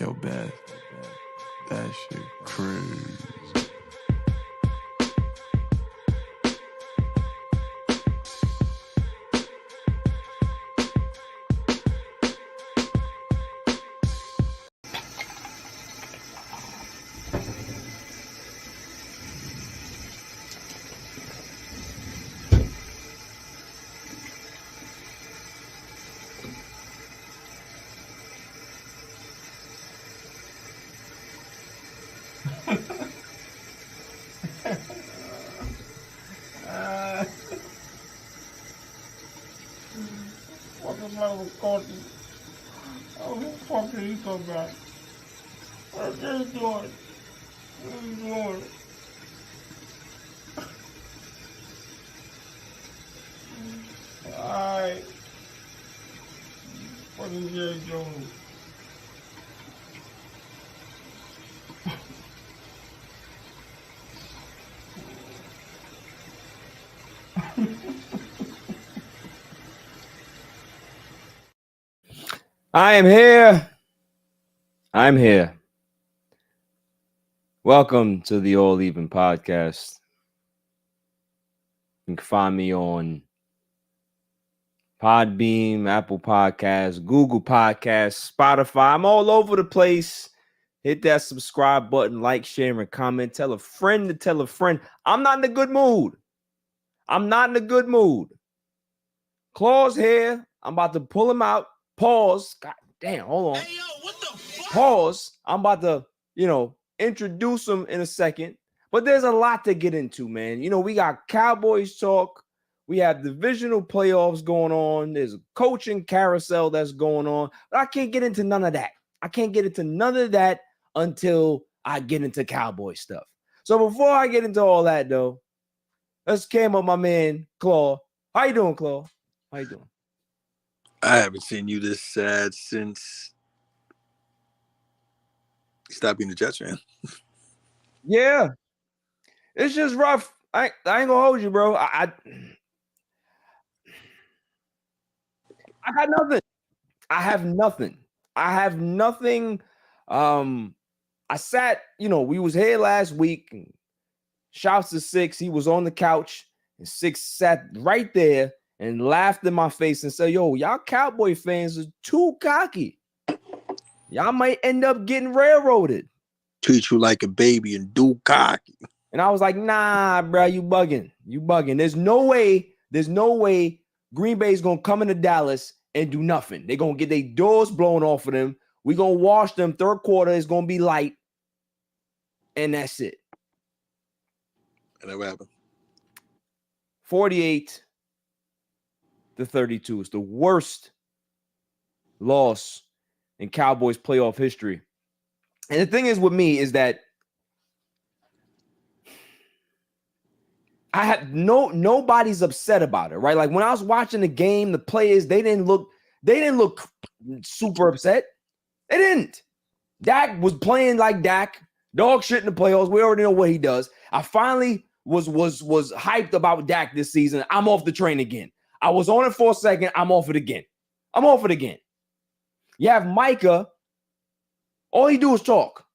Yo, Beth, that shit crazy. Fucking McCarthy. Oh, who the fuck did he come back? What is he doing? What is he doing? Alright. Fucking Jerry Jones. I am here. I'm here. Welcome to the All Even podcast. You can find me on Podbeam, Apple Podcasts, Google Podcasts, Spotify. I'm all over the place. Hit that subscribe button, like, share, and comment. Tell a friend to tell a friend. I'm not in a good mood. Claw's here. I'm about to pull him out. Pause. God damn, hold on. Hey, yo, what the fuck? Pause. I'm about to, introduce him in a second. But there's a lot to get into, man. We got Cowboys talk. We have divisional playoffs going on. There's a coaching carousel that's going on. But I can't get into none of that. Until I get into Cowboy stuff. So before I get into all that, though, let's cam up my man, Claw. How you doing, Claw? How you doing? I haven't seen you this sad since you stopped being a Jets fan. Yeah. It's just rough. I ain't gonna hold you, bro. I got nothing. I have nothing. I sat, we was here last week. And shouts to Six. He was on the couch, and Six sat right there and laughed in my face and said, yo, y'all Cowboy fans are too cocky. Y'all might end up getting railroaded. Treat you like a baby and do cocky. And I was like, nah, bro, you bugging. There's no way Green Bay's going to come into Dallas and do nothing. They're going to get their doors blown off of them. We're going to wash them. Third quarter is going to be light. And that's it. And that what happened? 48-32. It's the worst loss in Cowboys playoff history. And the thing is with me is that I had nobody's upset about it, right? Like when I was watching the game, the players, they didn't look super upset. They didn't. Dak was playing like Dak, dog shit in the playoffs. We already know what he does. I finally was hyped about Dak this season. I'm off the train again. I was on it for a second. I'm off it again. You have Micah. All he do is talk.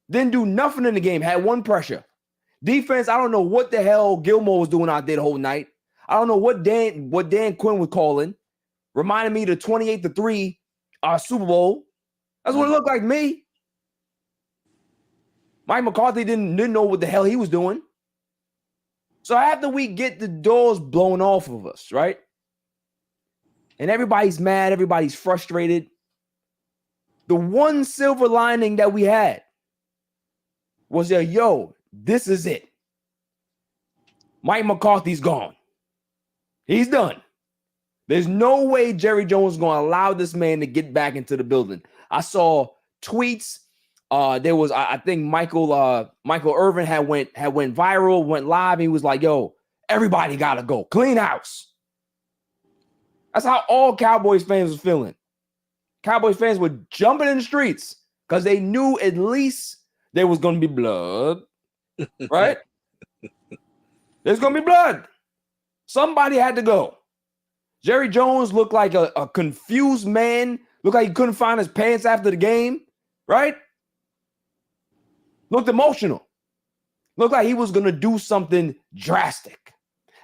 Didn't do nothing in the game. Had one pressure. Defense, I don't know what the hell Gilmore was doing out there the whole night. I don't know what Dan Quinn was calling. Reminded me of the 28-3 Super Bowl. That's what it looked like to me. Mike McCarthy didn't know what the hell he was doing. So after we get the doors blown off of us, right? And everybody's mad, everybody's frustrated. The one silver lining that we had was that, this is it. Mike McCarthy's gone. He's done. There's no way Jerry Jones is going to allow this man to get back into the building. I saw tweets. There was, I think Michael Irvin had went viral, went live. He was like, yo, everybody got to go. Clean house. That's how all Cowboys fans was feeling. Cowboys fans were jumping in the streets because they knew at least there was going to be blood, right? There's going to be blood. Somebody had to go. Jerry Jones looked like a confused man Looked like he couldn't find his pants after the game, right? Looked emotional. Looked like he was going to do something drastic.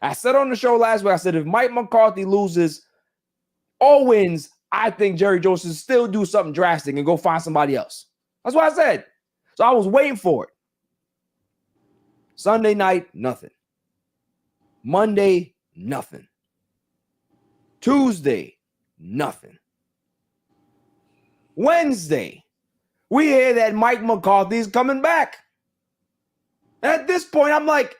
I said on the show last week, I said, if Mike McCarthy loses or wins, I think Jerry Jones should still do something drastic and go find somebody else. That's what I said. So I was waiting for it. Sunday night, nothing. Monday, nothing. Tuesday, nothing. Wednesday, we hear that Mike McCarthy is coming back. And at this point, I'm like,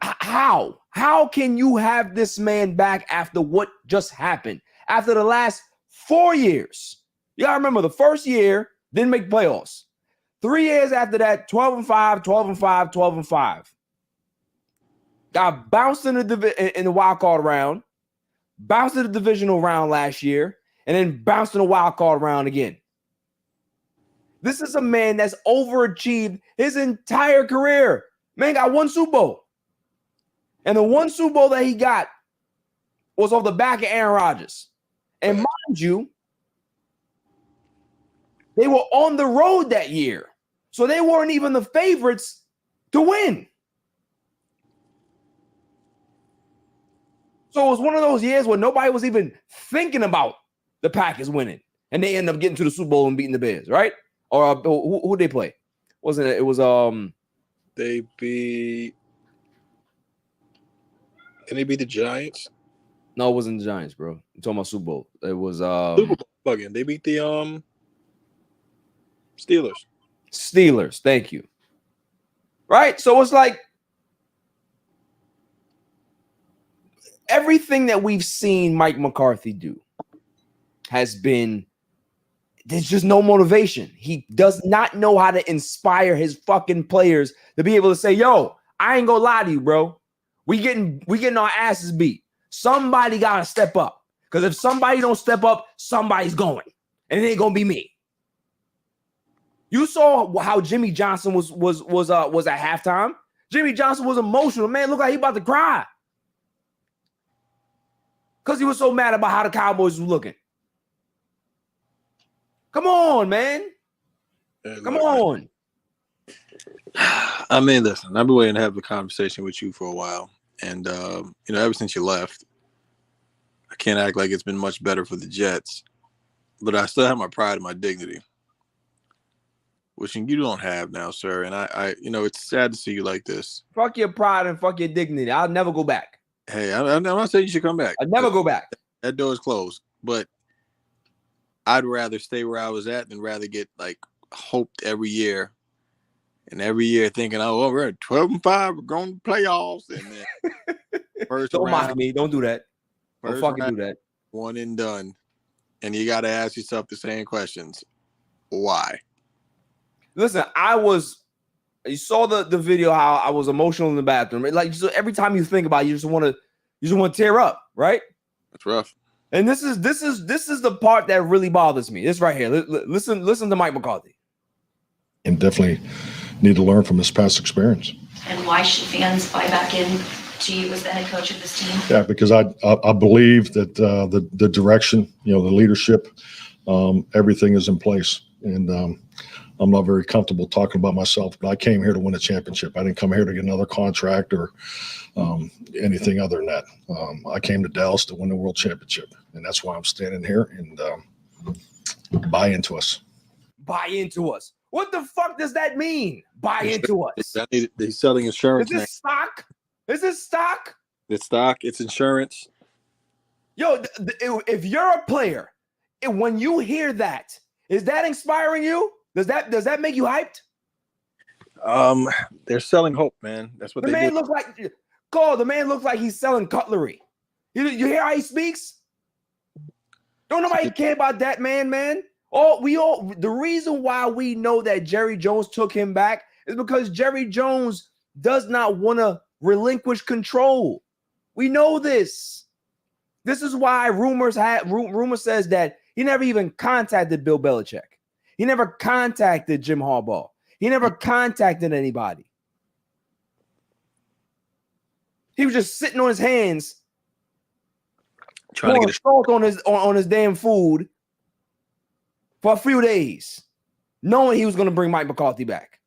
how? How can you have this man back after what just happened? After the last 4 years. You gotta remember, the first year didn't make playoffs. 3 years after that, 12-5, 12-5, 12-5. Got bounced in the wild card round, bounced in the divisional round last year, and then bounced in the wild card round again. This is a man that's overachieved his entire career. Man got one Super Bowl. And the one Super Bowl that he got was off the back of Aaron Rodgers. And mind you, they were on the road that year. So they weren't even the favorites to win. So it was one of those years where nobody was even thinking about the Packers winning. And they end up getting to the Super Bowl and beating the Bears, right? Or who they play? Wasn't it? It was They beat. Did they beat the Giants? No, it wasn't the Giants, bro. I'm talking about Super Bowl. It was Super Bowl bugging. They beat the Steelers. Steelers, thank you. Right? So it's like everything that we've seen Mike McCarthy do has been, there's just no motivation. He does not know how to inspire his fucking players to be able to say, yo, I ain't gonna lie to you, bro. We getting our asses beat. Somebody gotta step up. Because if somebody don't step up, somebody's going. And it ain't gonna be me. You saw how Jimmy Johnson was at halftime. Jimmy Johnson was emotional. Man, looked like he about to cry. Because he was so mad about how the Cowboys was looking. Come on, man. Come on. I mean, listen, I've been waiting to have a conversation with you for a while. And, ever since you left, I can't act like it's been much better for the Jets. But I still have my pride and my dignity, which you don't have now, sir. And I it's sad to see you like this. Fuck your pride and fuck your dignity. I'll never go back. Hey, I'm not saying you should come back. I'll never go back. That door is closed. But I'd rather stay where I was at than rather get hoped every year. And every year thinking, oh, we're at 12-5, we're going to playoffs. And then first don't round, mock me. Don't do that. Don't fucking do that. One and done. And you got to ask yourself the same questions. Why? Listen, you saw the video how I was emotional in the bathroom. Like, so every time you think about it, you just want to tear up, right? That's rough. And this is the part that really bothers me. This right here. Listen to Mike McCarthy. And definitely need to learn from his past experience. And why should fans buy back in to you as the head coach of this team? Yeah, because I believe that the direction, the leadership, everything is in place. And I'm not very comfortable talking about myself, but I came here to win a championship. I didn't come here to get another contract or anything other than that. I came to Dallas to win the world championship, and that's why I'm standing here and buy into us. Buy into us. What the fuck does that mean? Buy into us. He's selling insurance. Is this stock? Is this stock? It's stock. It's insurance. Yo, if you're a player, when you hear that, is that inspiring you? Does that make you hyped? They're selling hope, man. That's what the they man do. looks like. The man looks like he's selling cutlery. You hear how he speaks? Don't nobody care about that man. The reason why we know that Jerry Jones took him back is because Jerry Jones does not want to relinquish control. We know this. This is why rumor says that he never even contacted Bill Belichick. He never contacted Jim Harbaugh. He never contacted anybody. He was just sitting on his hands, trying to get salt on his damn food, for a few days, knowing he was going to bring Mike McCarthy back.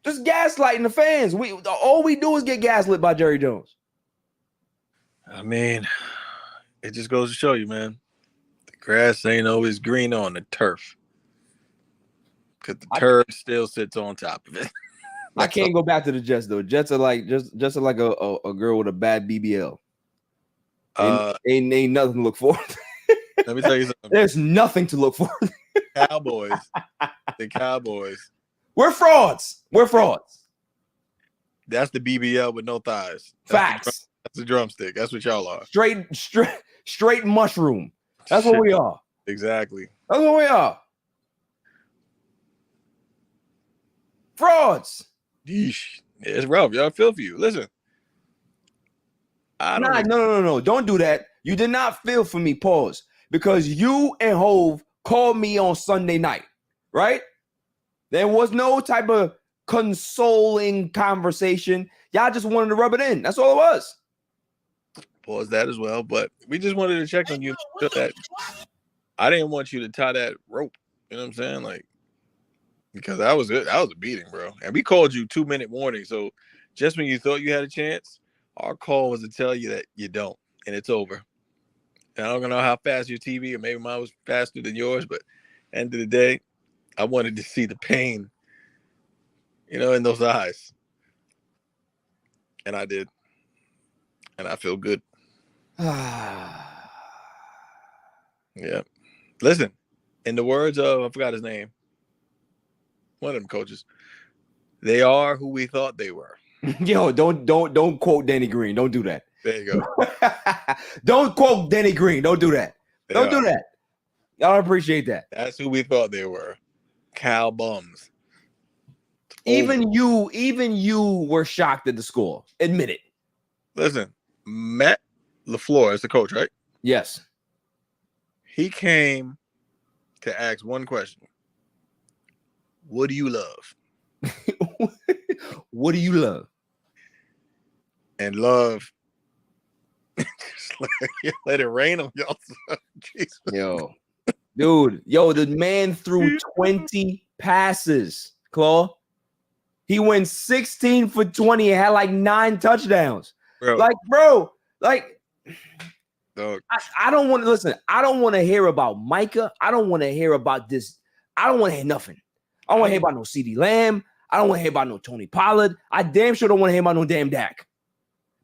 Just gaslighting the fans. All we do is get gaslit by Jerry Jones. I mean, it just goes to show you, man. The grass ain't always green on the turf. Because the turf still sits on top of it. I can't go back to the Jets, though. Jets are like just like a girl with a bad BBL. Ain't nothing to look for. Let me tell you something. There's nothing to look for. Cowboys. The Cowboys. We're frauds. We're frauds. That's the BBL with no thighs. Facts. That's the drumstick. That's what y'all are. Straight mushroom. That's what we are. Exactly. That's what we are. Frauds. Yeesh. It's rough. Y'all feel for you. Listen. No. Don't do that. You did not feel for me. Pause. Because you and Hove called me on Sunday night, right? There was no type of consoling conversation. Y'all just wanted to rub it in. That's all it was. Pause that as well. But we just wanted to check on you. That I didn't want you to tie that rope. You know what I'm saying? Like, because that was it. That was a beating, bro. And we called you 2-minute warning. So just when you thought you had a chance, our call was to tell you that you don't. And it's over. And I don't know how fast your TV, or maybe mine was faster than yours, but end of the day, I wanted to see the pain, in those eyes. And I did. And I feel good. Yeah. Listen, in the words of, I forgot his name, one of them coaches, they are who we thought they were. Yo, don't quote Danny Green. Don't do that. There you go. Don't quote Danny Green. Don't do that. Don't do that. Y'all appreciate that. That's who we thought they were. Cow bums. Even you were shocked at the score. Admit it. Listen, Matt LaFleur is the coach, right? Yes. He came to ask one question. What do you love? What do you love? And love. Just let it rain on y'all. Yo. Dude, the man threw 20 passes, Claw. He went 16 for 20 and had like 9 touchdowns. Bro. Dog. I don't want to listen. I don't want to hear about Micah. I don't want to hear about this. I don't want to hear nothing. I don't want to hear about no CeeDee Lamb. I don't want to hear about no Tony Pollard. I damn sure don't want to hear about no damn Dak.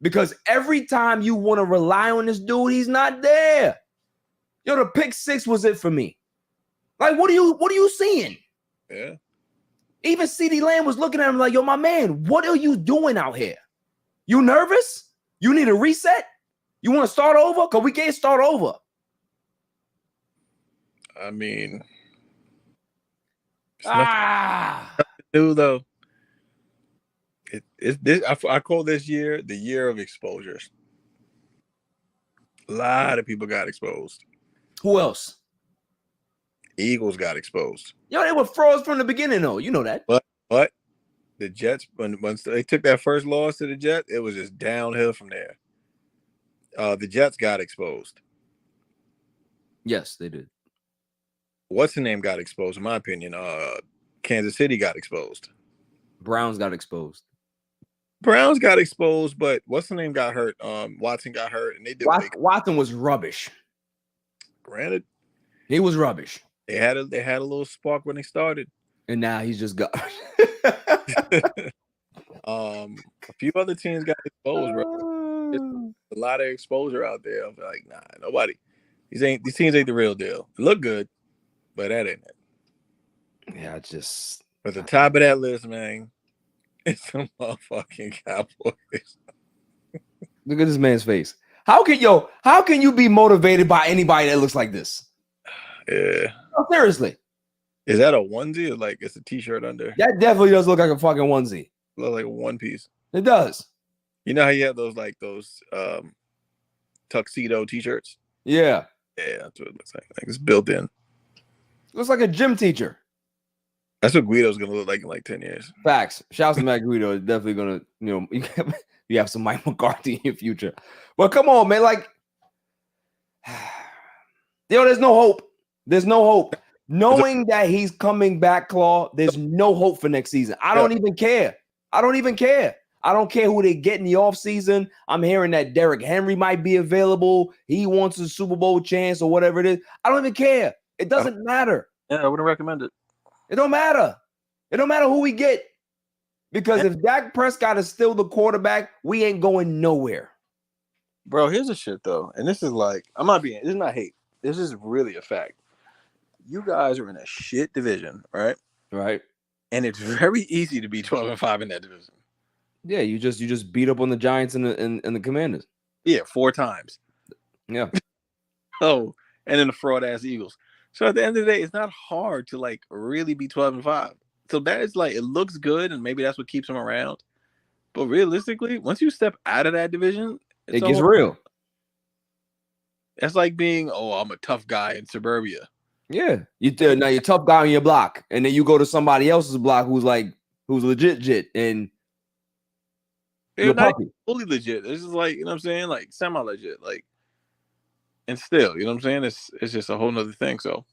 Because every time you want to rely on this dude, he's not there. Yo, the pick 6 was it for me. Like, what are you seeing? Yeah. Even CeeDee Lamb was looking at him like, yo, my man, what are you doing out here? You nervous? You need a reset? You want to start over? Because we can't start over. I mean, Dude, though. It's this. I call this year the year of exposures. A lot of people got exposed. Who else? Eagles got exposed. Yo, they were froze from the beginning, though. You know that. But the Jets, once they took that first loss to the Jets, it was just downhill from there. The Jets got exposed. Yes, they did. What's the name got exposed? In my opinion, Kansas City got exposed. Browns got exposed. Browns got exposed, but what's the name got hurt? Watson got hurt, and they did. Watson was rubbish. Granted, he was rubbish. They had a little spark when they started, and now he's just got. A few other teams got exposed, bro. There's a lot of exposure out there. I'm like, nah, nobody. These teams ain't the real deal. They look good, but that ain't it. Yeah, just. At the top of that list, man, it's the motherfucking Cowboys. Look at this man's face. How can you be motivated by anybody that looks like this? Yeah. No, seriously. Is that a onesie or like it's a t-shirt under? That definitely does look like a fucking onesie. Looks like a one piece. It does. You know how you have those tuxedo t-shirts? Yeah. Yeah, that's what it looks like. Like it's built in. Looks like a gym teacher. That's what Guido's gonna look like in like 10 years. Facts. Shouts to Matt Guido. Definitely gonna, you have some Mike McCarthy in your future. But come on, man. Like, there's no hope. There's no hope. Knowing that he's coming back, Claw, there's no hope for next season. I don't even care. I don't even care. I don't care who they get in the offseason. I'm hearing that Derrick Henry might be available. He wants a Super Bowl chance or whatever it is. I don't even care. It doesn't matter. Yeah, I wouldn't recommend it. It don't matter. It don't matter who we get. Because if Dak Prescott is still the quarterback, we ain't going nowhere. Bro, here's the shit, though. And this is like, this is not hate. This is really a fact. You guys are in a shit division, right? Right. And it's very easy to be 12-5 in that division. Yeah, you just beat up on the Giants and the Commanders. Yeah, 4 times. Yeah. Oh, and then the fraud-ass Eagles. So at the end of the day, it's not hard to, like, really be 12-5. So that is, like, it looks good, and maybe that's what keeps them around. But realistically, once you step out of that division, it gets real. It's like being, I'm a tough guy in suburbia. Yeah. Now you're a tough guy on your block, and then you go to somebody else's block who's legit, and they're not fully legit. It's just like, you know what I'm saying? Like semi-legit. Like, and still, you know what I'm saying? It's just a whole nother thing. So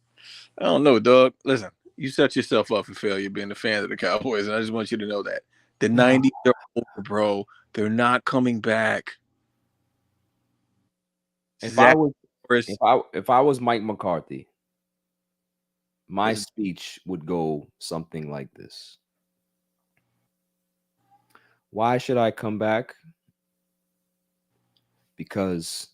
I don't know, dog. Listen, you set yourself up for failure being a fan of the Cowboys, and I just want you to know that. The 90s are over, bro. They're not coming back. If I was Mike McCarthy, my speech would go something like this. Why should I come back? Because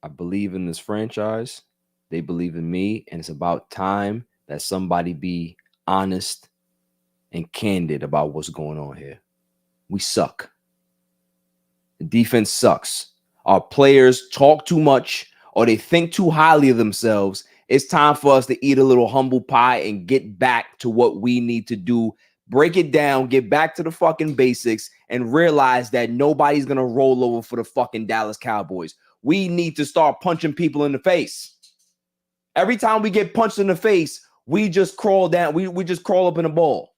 I believe in this franchise. They believe in me. And it's about time that somebody be honest and candid about what's going on here. We suck. The defense sucks. Our players talk too much or they think too highly of themselves. It's time for us to eat a little humble pie and get back to what we need to do. Break it down, get back to the fucking basics, and realize that nobody's going to roll over for the fucking Dallas Cowboys. We need to start punching people in the face. Every time we get punched in the face, we just crawl down. We just crawl up in a ball.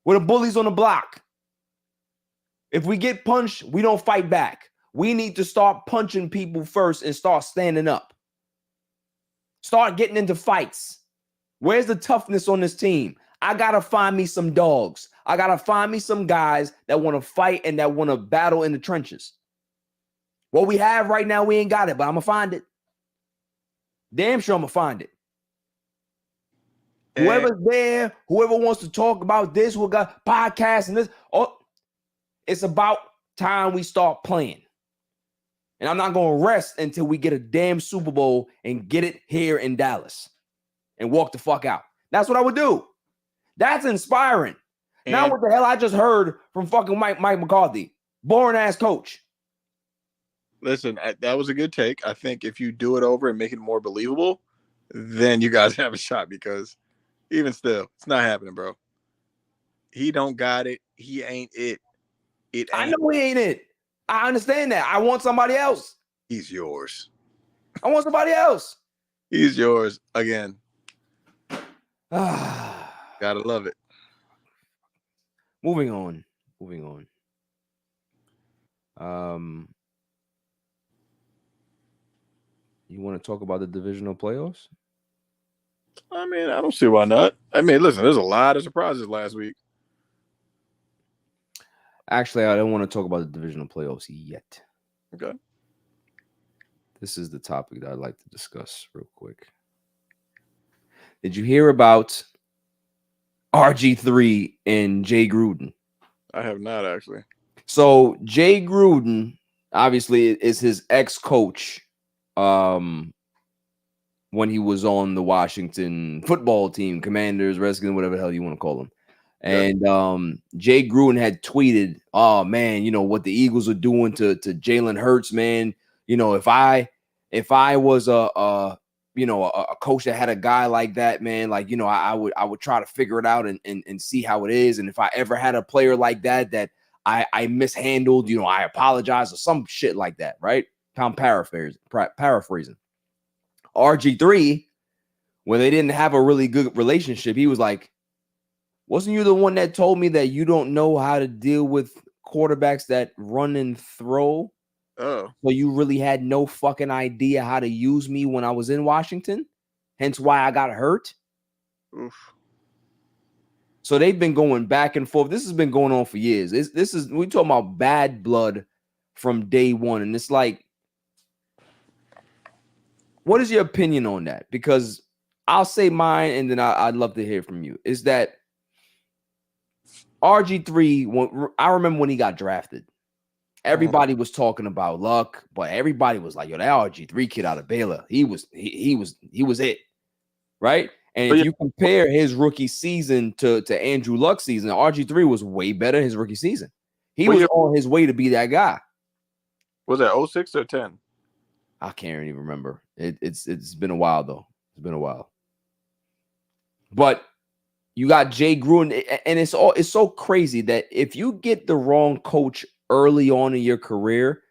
We're the bullies on the block. If we get punched, we don't fight back. We need to start punching people first and start standing up. Start getting into fights. Where's the toughness on this team? I got to find me some dogs. I got to find me some guys that want to fight and that want to battle in the trenches. What we have right now, we ain't got it, but I'm going to find it. Damn sure I'm going to find it. Whoever's there, whoever wants to talk about this, who got podcasts and this, it's about time we start playing. And I'm not going to rest until we get a damn Super Bowl and get it here in Dallas and walk the fuck out. That's what I would do. That's inspiring. Now what the hell I just heard from fucking Mike McCarthy? Boring ass coach. Listen, that was a good take. I think if you do it over and make it more believable, then you guys have a shot because even still, it's not happening, bro. He don't got it. He ain't it. I know he ain't it. I understand that. I want somebody else. He's yours. I want somebody else. He's yours again. Gotta love it. Moving on. You want to talk about the divisional playoffs? I mean, I don't see why not. I mean, listen, there's a lot of surprises last week. Actually, I don't want to talk about the divisional playoffs yet. Okay. This is the topic that I'd like to discuss real quick. Did you hear about RG3 and Jay Gruden? I have not, actually. So Jay Gruden, obviously, is his ex-coach when he was on the Washington football team, Commanders, Redskins, whatever the hell you want to call them. And Jay Gruden had tweeted, "Oh man, you know what the Eagles are doing to Jalen Hurts, man. You know, if I was a coach that had a guy like that, man, like, you know, I would try to figure it out and see how it is. And if I ever had a player like that I mishandled, you know, I apologize," or some shit like that, right? I'm paraphrasing. RG3, when they didn't have a really good relationship, he was like, "Wasn't you the one that told me that you don't know how to deal with quarterbacks that run and throw? Oh. So you really had no fucking idea how to use me when I was in Washington?" hence why I got hurt. Oof. So they've been going back and forth. This has been going on for years. We talking about bad blood from day one. And it's like, what is your opinion on that? Because I'll say mine, and then I'd love to hear from you. Is that RG3, I remember when he got drafted, everybody was talking about luck, but everybody was like, yo, that RG3 kid out of Baylor, he was it, right? And if you compare his rookie season to Andrew Luck's season, RG3 was way better his rookie season. He was on his way to be that guy. Was that 06 or 10? I can't even remember. It's been a while though. It's been a while. But you got Jay Gruden, and it's so crazy that if you get the wrong coach early on in your career,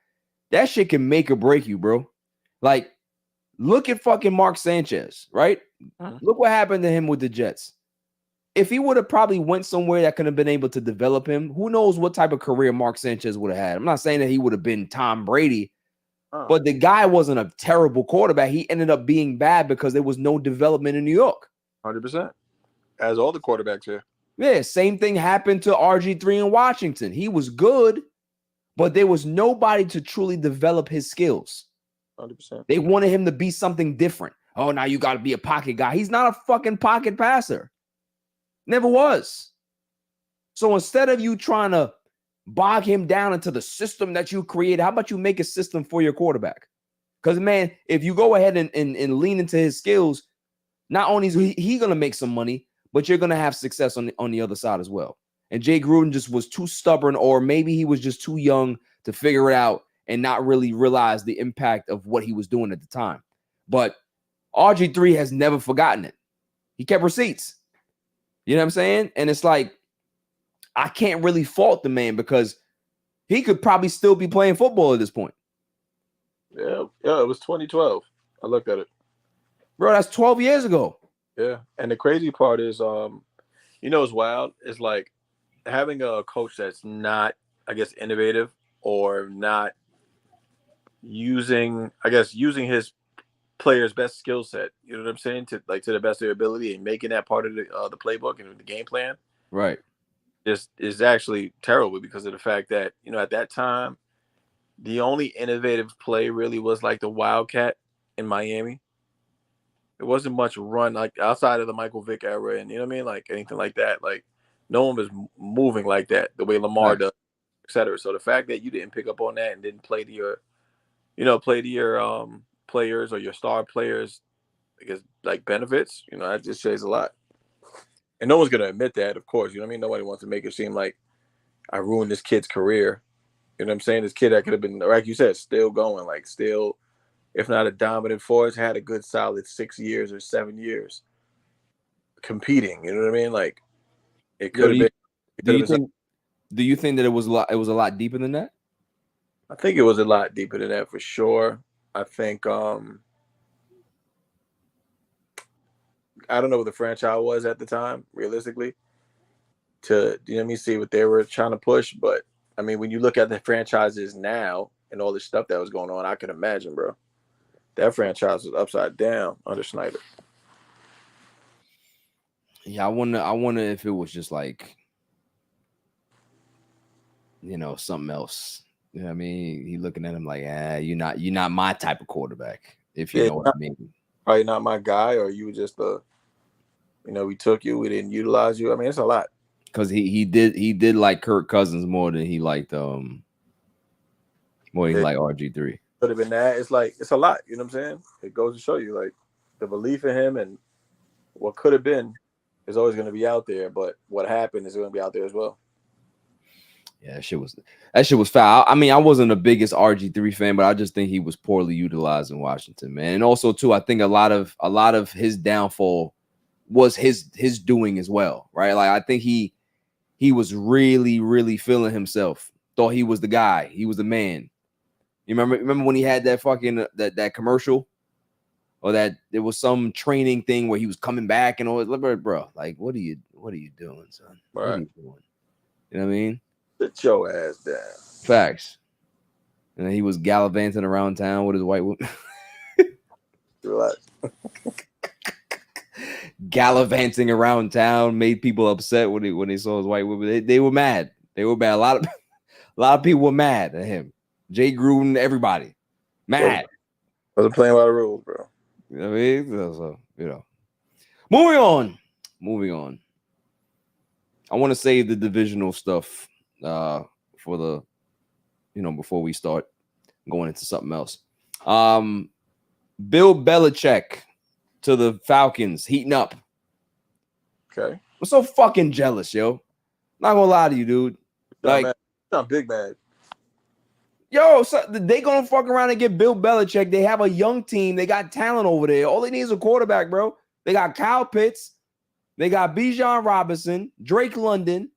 that shit can make or break you, bro. Like, look at fucking Mark Sanchez, right? Look what happened to him with the Jets. If he would have probably went somewhere that could have been able to develop him, who knows what type of career Mark Sanchez would have had. I'm not saying that he would have been Tom Brady, but the guy wasn't a terrible quarterback. He ended up being bad because there was no development in New York. 100%. As all the quarterbacks here. Yeah, same thing happened to RG3 in Washington. He was good, but there was nobody to truly develop his skills. 100%. They wanted him to be something different. Oh, now you got to be a pocket guy. He's not a fucking pocket passer. Never was. So instead of you trying to bog him down into the system that you create, how about you make a system for your quarterback? Because, man, if you go ahead and lean into his skills, not only is he going to make some money, but you're going to have success on the other side as well. And Jay Gruden just was too stubborn, or maybe he was just too young to figure it out and not really realize the impact of what he was doing at the time. But RG3 has never forgotten it. He kept receipts. You know what I'm saying? And it's like, I can't really fault the man because he could probably still be playing football at this point. Yeah, it was 2012. I looked at it. Bro, that's 12 years ago. Yeah, and the crazy part is, it's wild. It's like having a coach that's not, I guess, innovative or not using his players' best skill set. You know what I'm saying? To the best of their ability and making that part of the playbook and the game plan. Right. Is actually terrible because of the fact that, at that time, the only innovative play really was like the Wildcat in Miami. It wasn't much run like outside of the Michael Vick era, and you know what I mean, like anything like that. Like no one was moving like that the way Lamar does, etc. So the fact that you didn't pick up on that and didn't play to your players or your star players, I guess, like benefits, that just says a lot. And no one's gonna admit that, of course. You know what I mean? Nobody wants to make it seem like I ruined this kid's career. You know what I'm saying? This kid that could have been, like you said, still going, like still, if not a dominant force, had a good solid 6 years or 7 years competing. You know what I mean? Like it could have been. Do you think that it was a lot deeper than that? I think it was a lot deeper than that for sure. I think I don't know what the franchise was at the time, realistically, to see what they were trying to push. But I mean, when you look at the franchises now and all this stuff that was going on, I can imagine, bro. That franchise was upside down under Snyder. Yeah, I wonder if it was just like, something else. You know what I mean? He looking at him like, you're not my type of quarterback, if you know what I mean. Probably not my guy, or you were just we took you, we didn't utilize you. I mean, it's a lot. Because he did like Kirk Cousins more than he liked RG3. Could have been that. It's a lot, you know what I'm saying? It goes to show you, like, the belief in him and what could have been is always going to be out there, but what happened is going to be out there as well. Yeah, that shit was foul. I mean, I wasn't the biggest RG3 fan, but I just think he was poorly utilized in Washington, man. And also too, I think a lot of his downfall was his doing as well, right? Like I think he was really, really feeling himself. Thought he was the guy. He was the man. You remember when he had that fucking that commercial, or that there was some training thing where he was coming back and all that, bro. Like, what are you doing, son? Right. What are you doing? You know what I mean? Sit your ass down. Facts. And then he was gallivanting around town with his white woman. Relax. gallivanting around town, made people upset when they saw his white women. They were mad. They were mad. A lot of people were mad at him. Jay Gruden, everybody mad. Wasn't playing by the rules, bro. You know what I mean? So, Moving on. I want to save the divisional stuff for the, before we start going into something else. Bill Belichick to the Falcons heating up. Okay. I'm so fucking jealous, yo. Not gonna lie to you, dude. Like, I'm big mad. Yo, so they gonna fuck around and get Bill Belichick. They have a young team. They got talent over there. All they need is a quarterback, bro. They got Kyle Pitts. They got Bijan Robinson, Drake London.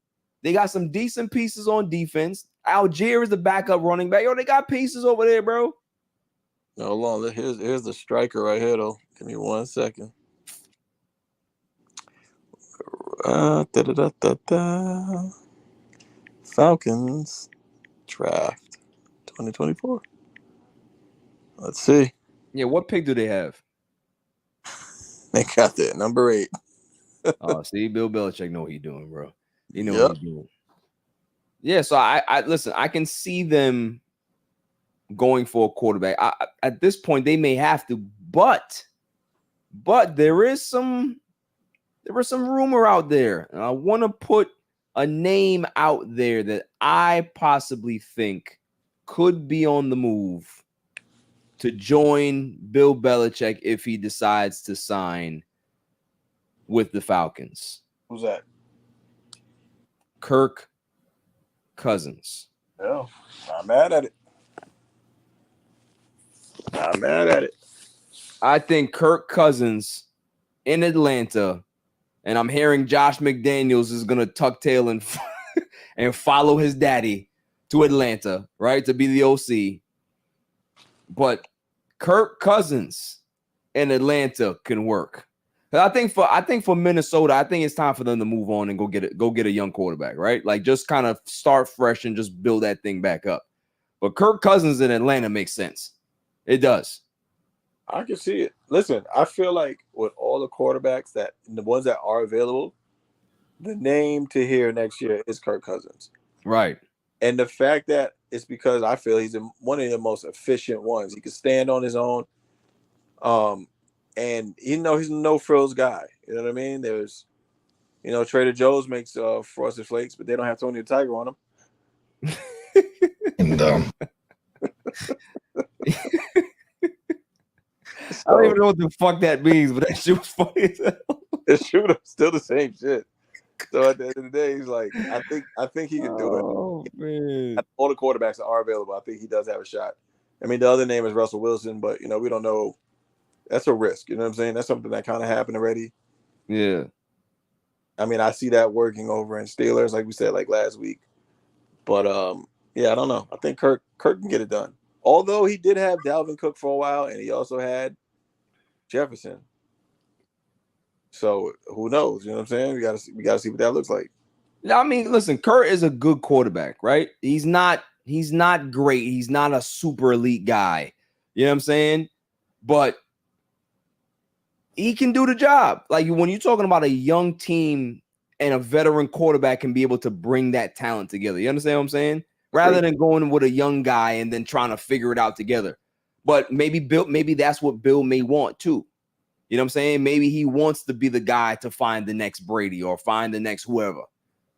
They got some decent pieces on defense. Algier is the backup running back. Yo, they got pieces over there, bro. No, hold on. Here's the striker right here, though. Give me 1 second. Falcons draft 2024. Let's see. Yeah, what pick do they have? They got that number 8. Oh, see, Bill Belichick know what he's doing, bro. You know what he's doing. Yeah, so I listen. I can see them going for a quarterback. At this point, they may have to, but there is some rumor out there, and I want to put a name out there that I possibly think could be on the move to join Bill Belichick if he decides to sign with the Falcons. Who's that? Kirk Cousins. Yeah, not mad at it. I think Kirk Cousins in Atlanta, and I'm hearing Josh McDaniels is going to tuck tail and follow his daddy to Atlanta, right, to be the OC. But Kirk Cousins in Atlanta can work. I think for Minnesota, I think it's time for them to move on and go get a young quarterback, right? Like just kind of start fresh and just build that thing back up. But Kirk Cousins in Atlanta makes sense. It does. I can see it. Listen, I feel like with all the quarterbacks the ones that are available, the name to hear next year is Kirk Cousins. Right. And the fact that it's because I feel he's one of the most efficient ones. He can stand on his own. And he's a no-frills guy. You know what I mean? There's, Trader Joe's makes Frosted Flakes, but they don't have Tony the Tiger on them. And I don't even know what the fuck that means, but that shit was funny as hell. It's still the same shit. So at the end of the day, he's like, I think he can do it. Oh man! All the quarterbacks that are available, I think he does have a shot. I mean, the other name is Russell Wilson, but we don't know. That's a risk. You know what I'm saying? That's something that kind of happened already. Yeah. I mean, I see that working over in Steelers, like we said, like last week. But yeah, I don't know. I think Kirk can get it done. Although he did have Dalvin Cook for a while, and he also had Jefferson. So who knows? You know what I'm saying? We gotta see what that looks like. I mean, listen, Kirk is a good quarterback, right? He's not great. He's not a super elite guy. You know what I'm saying? But he can do the job. Like when you're talking about a young team and a veteran quarterback can be able to bring that talent together. You understand what I'm saying? Rather than going with a young guy and then trying to figure it out together. But maybe that's what Bill may want too. You know what I'm saying? Maybe he wants to be the guy to find the next Brady or find the next whoever.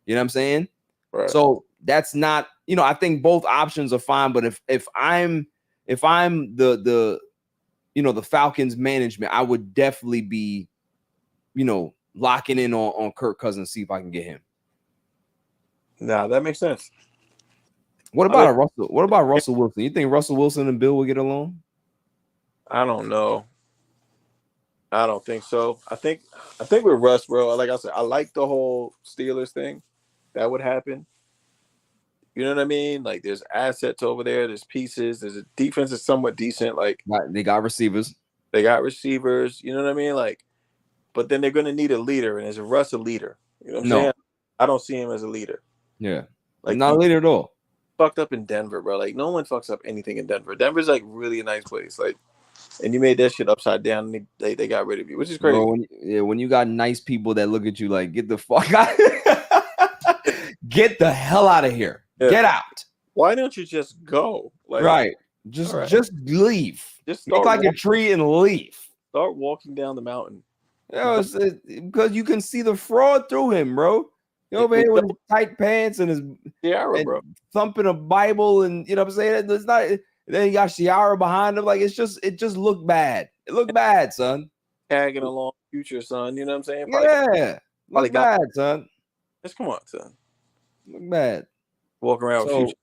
You know what I'm saying? Right. So that's not, I think both options are fine. But if I'm the Falcons management, I would definitely be, locking in on Kirk Cousins, see if I can get him. Nah, that makes sense. What about Russell Wilson? You think Russell Wilson and Bill will get along? I don't know. I don't think so. I think with Russ, bro, like I said, I like the whole Steelers thing. That would happen. You know what I mean? Like there's assets over there, there's pieces, there's a defense that's somewhat decent. Like they got receivers. You know what I mean? Like, but then they're gonna need a leader, and is Russ a leader? You know what I'm saying? I don't see him as a leader. Yeah. Like not a leader at all. Fucked up in Denver, bro. Like no one fucks up anything in Denver. Denver's like really a nice place. Like and you made that shit upside down, and they got rid of you, which is crazy. Bro, when you got nice people that look at you like, get the fuck out, get the hell out of here, get out. Why don't you just go? Like, right, just leave. Just make like a tree and leave. Start walking down the mountain. Because you can see the fraud through him, bro. You over here with his tight pants and his Ciara, bro, thumping a Bible, and you know what I'm saying. It's not. Then you got Ciara behind him. Like it just looked bad. It looked bad, son. Tagging along Future, son. You know what I'm saying? Look bad, son. Just come on, son. Look bad. Walking around with Future,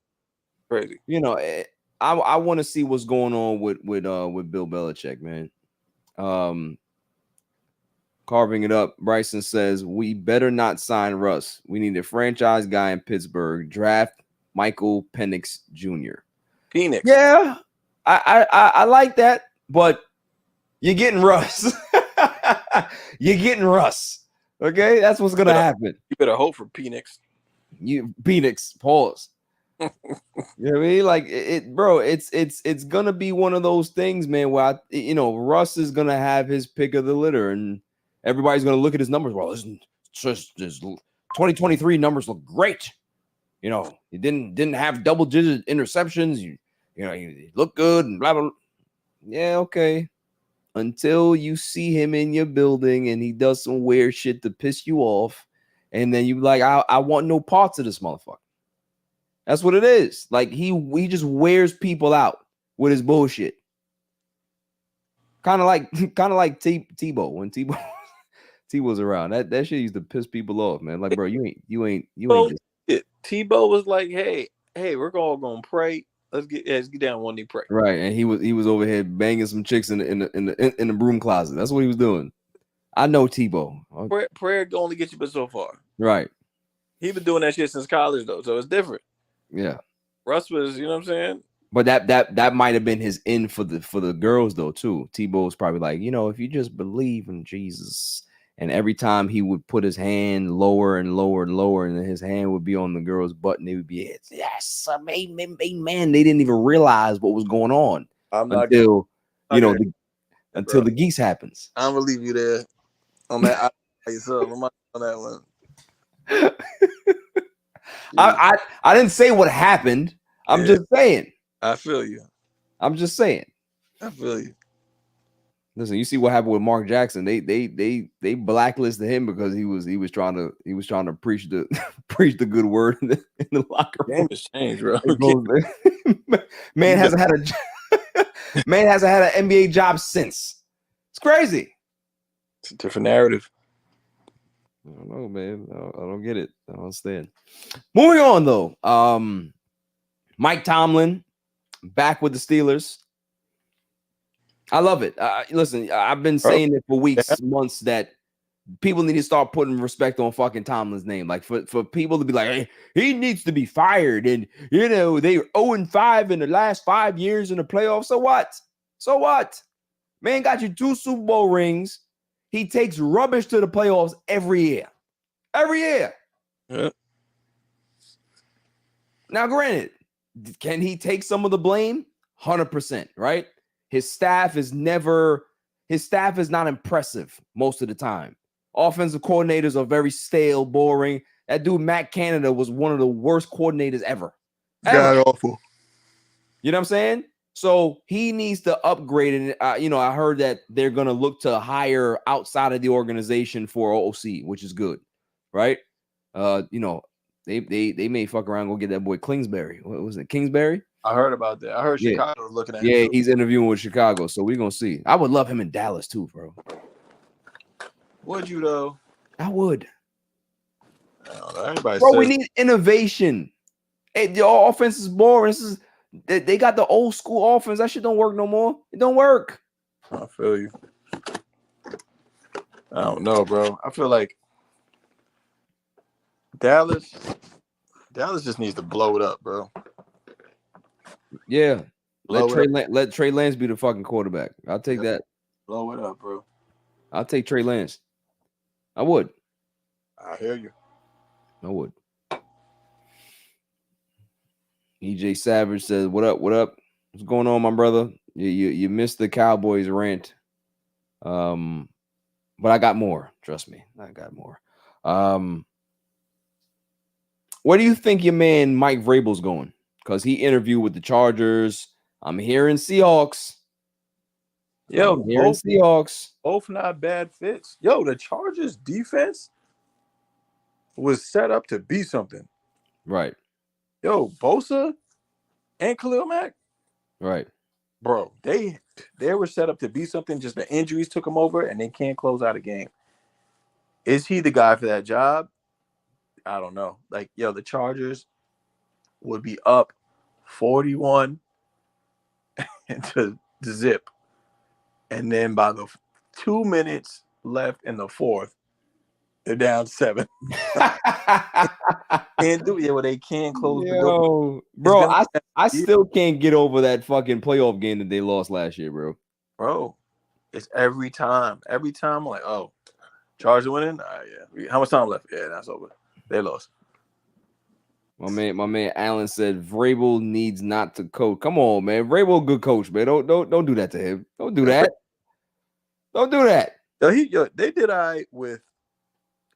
crazy. You know, I want to see what's going on with Bill Belichick, man. Carving it up, Bryson says we better not sign Russ. We need a franchise guy in Pittsburgh. Draft Michael Penix Jr. Phoenix. Yeah, I like that, but you're getting Russ. You're getting Russ. Okay, that's what's gonna happen. You better hope for Penix. Penix. Pause. You know what I mean? Like bro. It's gonna be one of those things, man. Where Russ is gonna have his pick of the litter, and everybody's gonna look at his numbers. Well, this 2023 numbers look great. You know, he didn't have double-digit interceptions. You look good and blah blah. Yeah, okay. Until you see him in your building and he does some weird shit to piss you off, and then you like, I want no parts of this motherfucker. That's what it is. Like he just wears people out with his bullshit. Kind of like Tebow when Tebow's around. That shit used to piss people off, man. Like, bro, you ain't just... Tebow was like, hey, we're all gonna pray. Let's get down one knee, pray. Right, and he was over here banging some chicks in the broom closet. That's what he was doing. I know Tebow. Prayer can only get you but so far. Right. He been doing that shit since college though, so it's different. Yeah. Russ was, you know what I'm saying? But that might have been his end for the girls though too. Tebow's probably like, if you just believe in Jesus, and every time he would put his hand lower and lower and lower, and then his hand would be on the girl's butt, and it would be yes, amen. They didn't even realize what was going on until the geese happens. I'm gonna leave you there on that. On that one. I didn't say what happened. I'm just saying. I feel you. I'm just saying. I feel you. Listen, you see what happened with Mark Jackson. They blacklisted him because he was trying to preach the good word in the locker room. Game has changed, bro. Man hasn't had an NBA job since. It's crazy. It's a different narrative. I don't know, man. I don't get it. I don't understand. Moving on, though. Mike Tomlin back with the Steelers. I love it. Listen, I've been saying it for weeks, months, that people need to start putting respect on fucking Tomlin's name. Like for people to be like, hey, he needs to be fired. And, they were 0-5 in the last 5 years in the playoffs. So what? So what? Man got you 2 Super Bowl rings. He takes rubbish to the playoffs every year. Every year. Yeah. Now, granted, can he take some of the blame? 100%, right? His staff is not impressive most of the time. Offensive coordinators are very stale, boring. That dude, Matt Canada, was one of the worst coordinators ever. God awful. You know what I'm saying? So he needs to upgrade. And, I heard that they're going to look to hire outside of the organization for OC, which is good, right? They may fuck around and go get that boy Kingsbury. What was it, Kingsbury? I heard about that. I heard Chicago was looking at him. Yeah, he's interviewing with Chicago, so we're going to see. I would love him in Dallas too, bro. Would you, though? I would. Bro, we need innovation. Hey, the offense is boring. They got the old school offense. That shit don't work no more. It don't work. I feel you. I don't know, bro. I feel like Dallas just needs to blow it up, bro. Yeah. Let Trey Lance be the fucking quarterback. I'll take that. Blow it up, bro. I'll take Trey Lance. I would. I hear you. I would. EJ Savage says, what up? What's going on, my brother? You missed the Cowboys rant. But I got more. Trust me, I got more. Where do you think your man Mike Vrabel's going? Because he interviewed with the Chargers. I'm hearing Seahawks. Yo, Seahawks. both not bad fits. Yo, the Chargers defense was set up to be something. Right. Yo, Bosa and Khalil Mack. Right. Bro, they were set up to be something. Just the injuries took them over, and they can't close out a game. Is he the guy for that job? I don't know. Like, yo, the Chargers would be up 41 to zip. And then by the 2 minutes left in the fourth, they're down 7. Can't do it. Well, they can't close the door. Bro, I still can't get over that fucking playoff game that they lost last year, bro. Bro, it's every time. Every time I'm like, oh, Chargers winning? Yeah. How much time left? Yeah, that's over. They lost. My man Allen said Vrabel needs not to coach. Come on, man. Vrabel a good coach, man. Don't do that to him. Don't do that. Don't do that. They did all right with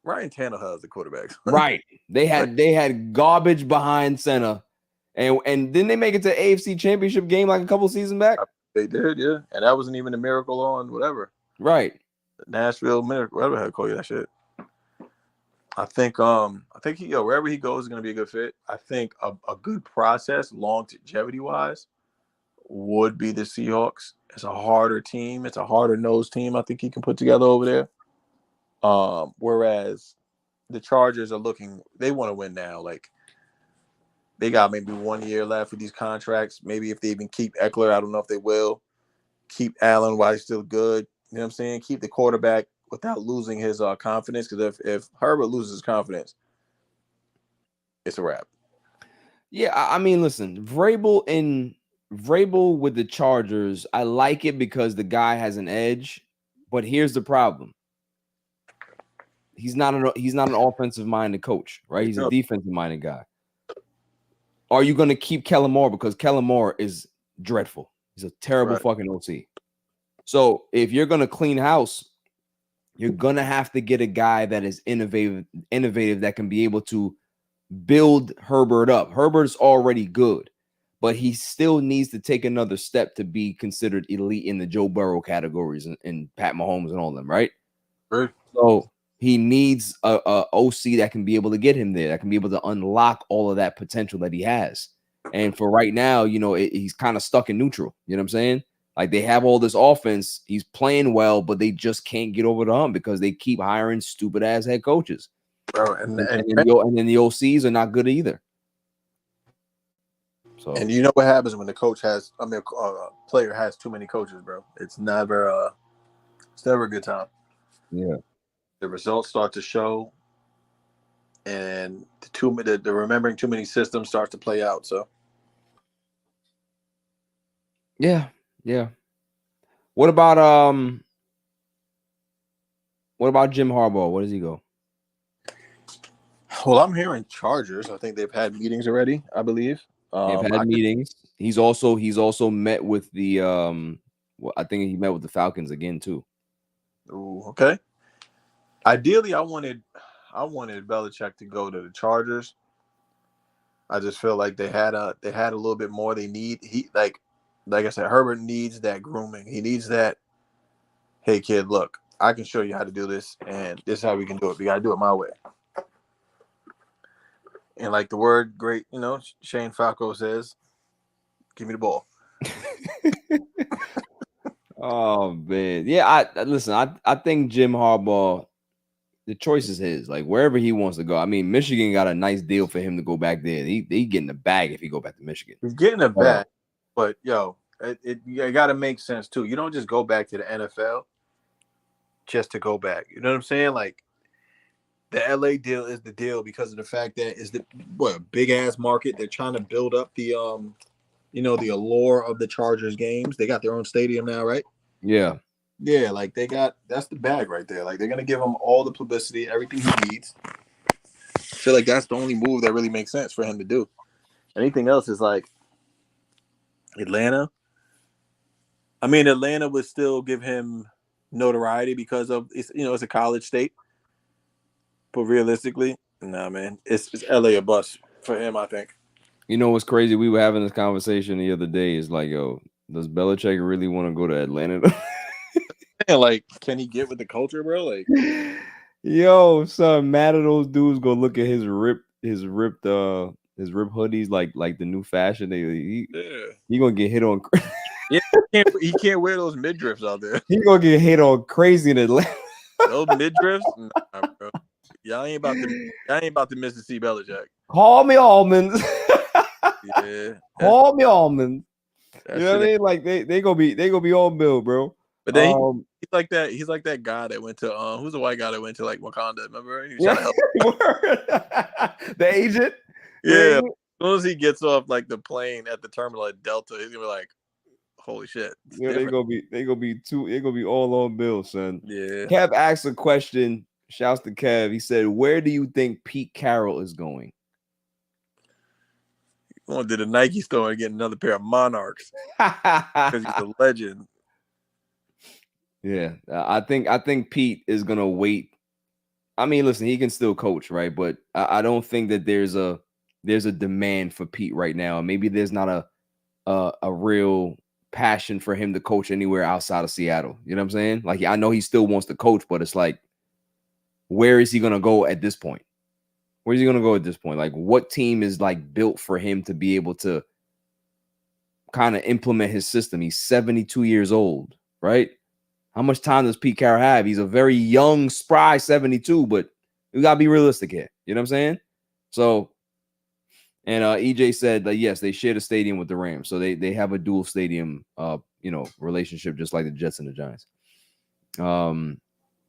Ryan Tannehill as the quarterback. Right. They had garbage behind center. And didn't they make it to AFC Championship game like a couple seasons back? They did, yeah. And that wasn't even a miracle on whatever. Right. Nashville miracle, whatever the hell call you that shit. I think he wherever he goes is gonna be a good fit. I think a good process, longevity wise, would be the Seahawks. It's a harder team. It's a harder nosed team. I think he can put together over there. Whereas the Chargers they want to win now. Like, they got maybe 1 year left with these contracts. Maybe if they even keep Eckler, I don't know if they will. Keep Allen while he's still good. You know what I'm saying? Keep the quarterback without losing his confidence. Because if Herbert loses his confidence, it's a wrap. Yeah, I mean, listen, Vrabel with the Chargers, I like it because the guy has an edge. But here's the problem. He's not an offensive minded coach, right? He's a defensive minded guy. Are you going to keep Kellen Moore? Because Kellen Moore is dreadful. He's a terrible fucking OC. So if you're going to clean house, you're going to have to get a guy that is innovative that can be able to build Herbert up. Herbert's already good, but he still needs to take another step to be considered elite in the Joe Burrow categories and Pat Mahomes and all of them, right? Right. So he needs a OC that can be able to get him there, that can be able to unlock all of that potential that he has. And for right now, he's kind of stuck in neutral. You know what I'm saying? Like, they have all this offense. He's playing well, but they just can't get over the hump because they keep hiring stupid ass head coaches. Bro, and then the OCs are not good either. So, and you know what happens when a player has too many coaches, bro? It's never a good time. Yeah. The results start to show, and the remembering too many systems starts to play out. So, yeah. What about Jim Harbaugh? Where does he go? Well, I'm hearing Chargers. I think they've had meetings already, I believe. They've had meetings. He's also met with the I think he met with the Falcons again too. Ooh, okay. Ideally, I wanted Belichick to go to the Chargers. I just feel like they had a little bit more. They need like I said, Herbert needs that grooming. He needs that. Hey, kid, look, I can show you how to do this, and this is how we can do it. We gotta do it my way. And like the word great, Shane Falco says, "Give me the ball." Oh man, yeah. I think Jim Harbaugh, the choice is his. Like, wherever he wants to go. I mean, Michigan got a nice deal for him to go back there. He getting the bag if he go back to Michigan. He's getting a bag, but you got to make sense too. You don't just go back to the NFL just to go back. You know what I'm saying? Like, the LA deal is the deal because of the fact that it's a big ass market. They're trying to build up the the allure of the Chargers games. They got their own stadium now, right? Yeah. Yeah, like that's the bag right there. Like, they're gonna give him all the publicity, everything he needs. I feel like that's the only move that really makes sense for him to do. Anything else is like Atlanta, I mean, Atlanta would still give him notoriety because of it's a college state. But realistically, nah, man, it's LA a bust for him. I think. You know what's crazy? We were having this conversation the other day. Is like, yo, does Belichick really want to go to Atlanta? Yeah, like, can he get with the culture, bro? Like, yo, son, mad of those dudes gonna look at his ripped hoodies like the new fashion. He gonna get hit on. Yeah, he can't wear those midriffs out there. He gonna get hit on crazy in Atlanta. Those midriffs, nah, bro. Y'all ain't about to miss to see Belichick. Call me almonds. Yeah, Call me almonds. you know what I mean? Like they gonna be on Bill, bro. But then he's like that. He's like that guy that went to who's the white guy that went to like Wakanda? Remember? He was trying to help. The agent. Yeah. As soon as he gets off like the plane at the terminal at Delta, he's gonna be like, "Holy shit!" Yeah, they gonna be all on Bill, son. Yeah. Kev asked a question. Shouts to Kev. He said, "Where do you think Pete Carroll is going?" Going to the Nike store and get another pair of Monarchs because he's a legend. Yeah, I think Pete is gonna wait. I mean, listen, he can still coach, right? But I don't think that there's a demand for Pete right now. Maybe there's not a real passion for him to coach anywhere outside of Seattle. You know what I'm saying? Like, I know he still wants to coach, but it's like, where is he gonna go at this point? Where's he gonna go at this point? Like, what team is like built for him to be able to kind of implement his system? He's 72 years old, right? How much time does Pete Carroll have? He's a very young, spry 72, but we gotta be realistic here. You know what I'm saying? So, and EJ said that yes, they share the stadium with the Rams, so they have a dual stadium, relationship, just like the Jets and the Giants.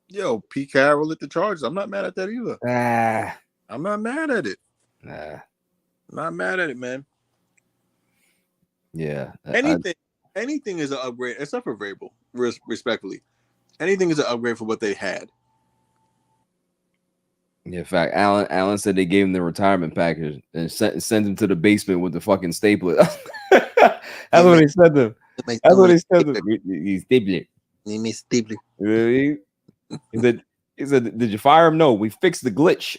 Yo, Pete Carroll at the Chargers. I'm not mad at that either. I'm not mad at it. Not mad at it, man. Yeah. Anything is an upgrade, except for Vrabel, respectfully. Anything is an upgrade for what they had. Yeah, in fact, Allen said they gave him the retirement package and sent him to the basement with the fucking stapler. That's what he said to him. That's what he said to him. He's stapler. He made stapler. He said, did you fire him? No, we fixed the glitch.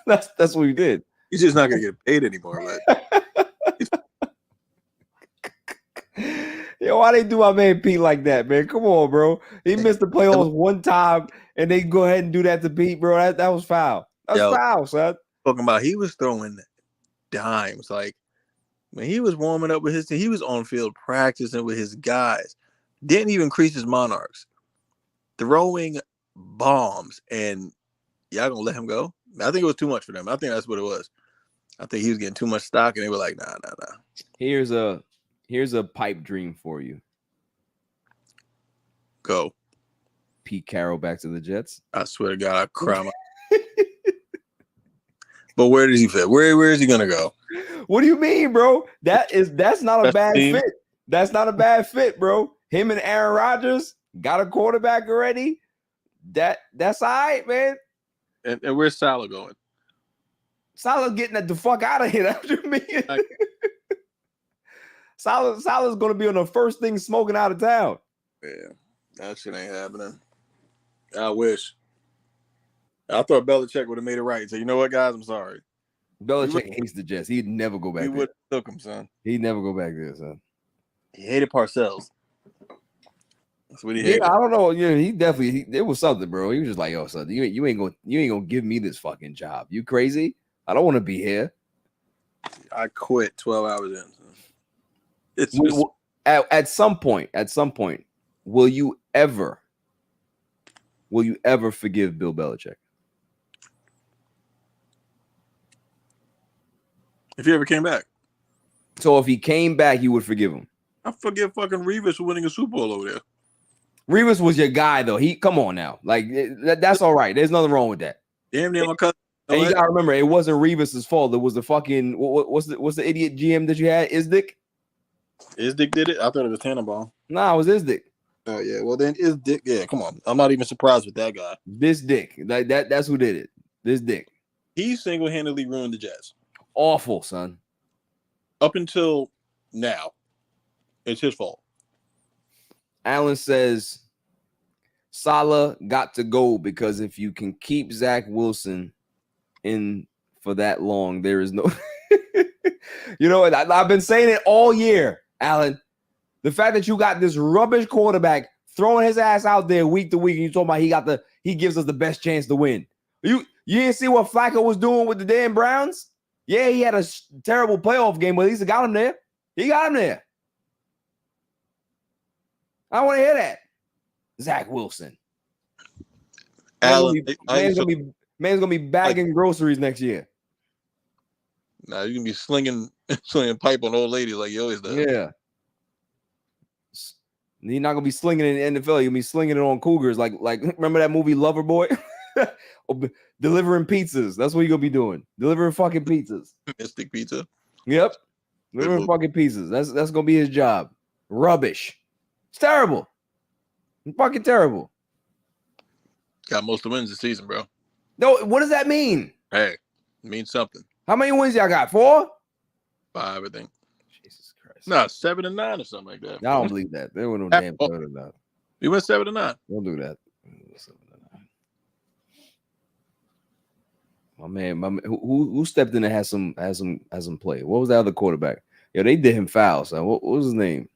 That's what we did. He's just not gonna get paid anymore, but Yo, why they do my man Pete like that, man? Come on, bro. He missed the playoffs one time, and they go ahead and do that to Pete, bro. That was foul. That's foul, son. Talking about he was throwing dimes. Like, when he was warming up with his team, he was on field practicing with his guys. Didn't even crease his Monarchs. Throwing bombs, and y'all gonna let him go? I think it was too much for them. I think that's what it was. I think he was getting too much stock, and they were like, nah. Here's a pipe dream for you. Go. Pete Carroll back to the Jets. I swear to God, I cry. But where does he fit? Where is he gonna go? What do you mean, bro? That's not a bad fit. That's not a bad fit, bro. Him and Aaron Rodgers got a quarterback already. That's all right, man. And where's Salah going? Salah's getting the fuck out of here. That's what you mean. Salah's gonna be on the first thing smoking out of town. Yeah, that shit ain't happening. I wish. I thought Belichick would have made it right. So you know what, guys? I'm sorry. Belichick hates the Jets. He'd never go back there. He would have took him, son. He'd never go back there, son. He hated Parcells. That's what he hated. Yeah, I don't know. Yeah, he definitely. It was something, bro. He was just like, "Yo, son, you ain't gonna give me this fucking job. You crazy? I don't want to be here." I quit 12 hours in. It's at some point, will you ever forgive Bill Belichick? If he ever came back. So if he came back, you would forgive him. I forgive fucking Revis for winning a Super Bowl over there. Revis was your guy, though. Come on now. Like, that's all right. There's nothing wrong with that. Damn near my cousin. And you gotta remember, it wasn't Revis's fault. It was the fucking what's the idiot GM that you had? Isdick? Isdick did it? I thought it was Tannenbaum. Nah, it was Isdick. Oh yeah. Well then Isdick. Yeah, come on. I'm not even surprised with that guy. This dick. Like that's who did it. This dick. He single-handedly ruined the Jets. Awful, son. Up until now, it's his fault. Allen says Saleh got to go because if you can keep Zach Wilson in for that long, there is no. You know what? I've been saying it all year, Allen. The fact that you got this rubbish quarterback throwing his ass out there week to week, and you talking about he gives us the best chance to win. You didn't see what Flacco was doing with the damn Browns? Yeah, he had a terrible playoff game, but at least he got him there. He got him there. I want to hear that. Zach Wilson. Allen, man's gonna be bagging groceries next year. Nah, you can be slinging pipe on old ladies like you always do. Yeah. You're not gonna be slinging it in the NFL. You're gonna be slinging it on Cougars. Like remember that movie Loverboy? Delivering pizzas. That's what you're gonna be doing. Delivering fucking pizzas. Mystic pizza. Yep. Delivering fucking pizzas. That's gonna be his job. Rubbish. It's terrible. It's fucking terrible. Got most of the wins this season, bro. No, what does that mean? Hey, it means something. How many wins y'all got? 4? 5, I think. Jesus Christ. Nah, 7 and 9 or something like that. I don't believe that. There were no damn 7 and 9. You went 7 and 9. Don't do that. 7 and 9. My man, who stepped in and had some play? What was the other quarterback? Yo, they did him foul. So what was his name?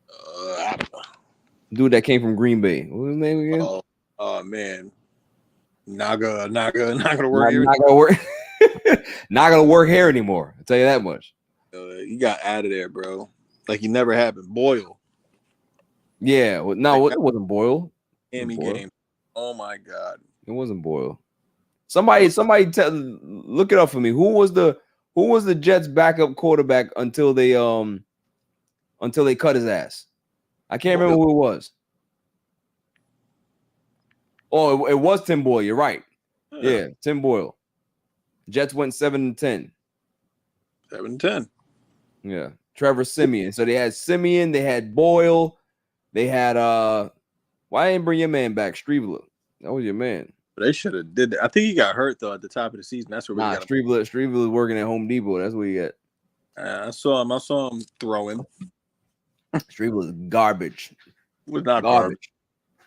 I don't know. Dude that came from Green Bay. What was his name again? Oh man, not gonna work here. Not gonna work. Not gonna work here anymore. I'll tell you that much. You got out of there, bro. Like he never happened. Boyle. Yeah. Well, no, it wasn't Boyle. Miami game. Oh my God. It wasn't Boyle. Somebody look it up for me. Who was the Jets' backup quarterback until they cut his ass? I can't remember who it was. Oh, it was Tim Boyle. You're right. Yeah, Tim Boyle. Jets went 7-10. 7-10. Yeah, Trevor Siemian. So they had Siemian. They had Boyle. They had why didn't bring your man back, Streveler? That was your man. They should have did that. I think he got hurt though at the top of the season. That's where we got him. Streveler was working at Home Depot. That's what he got. I saw him throwing. Streveler is garbage. It was not garbage.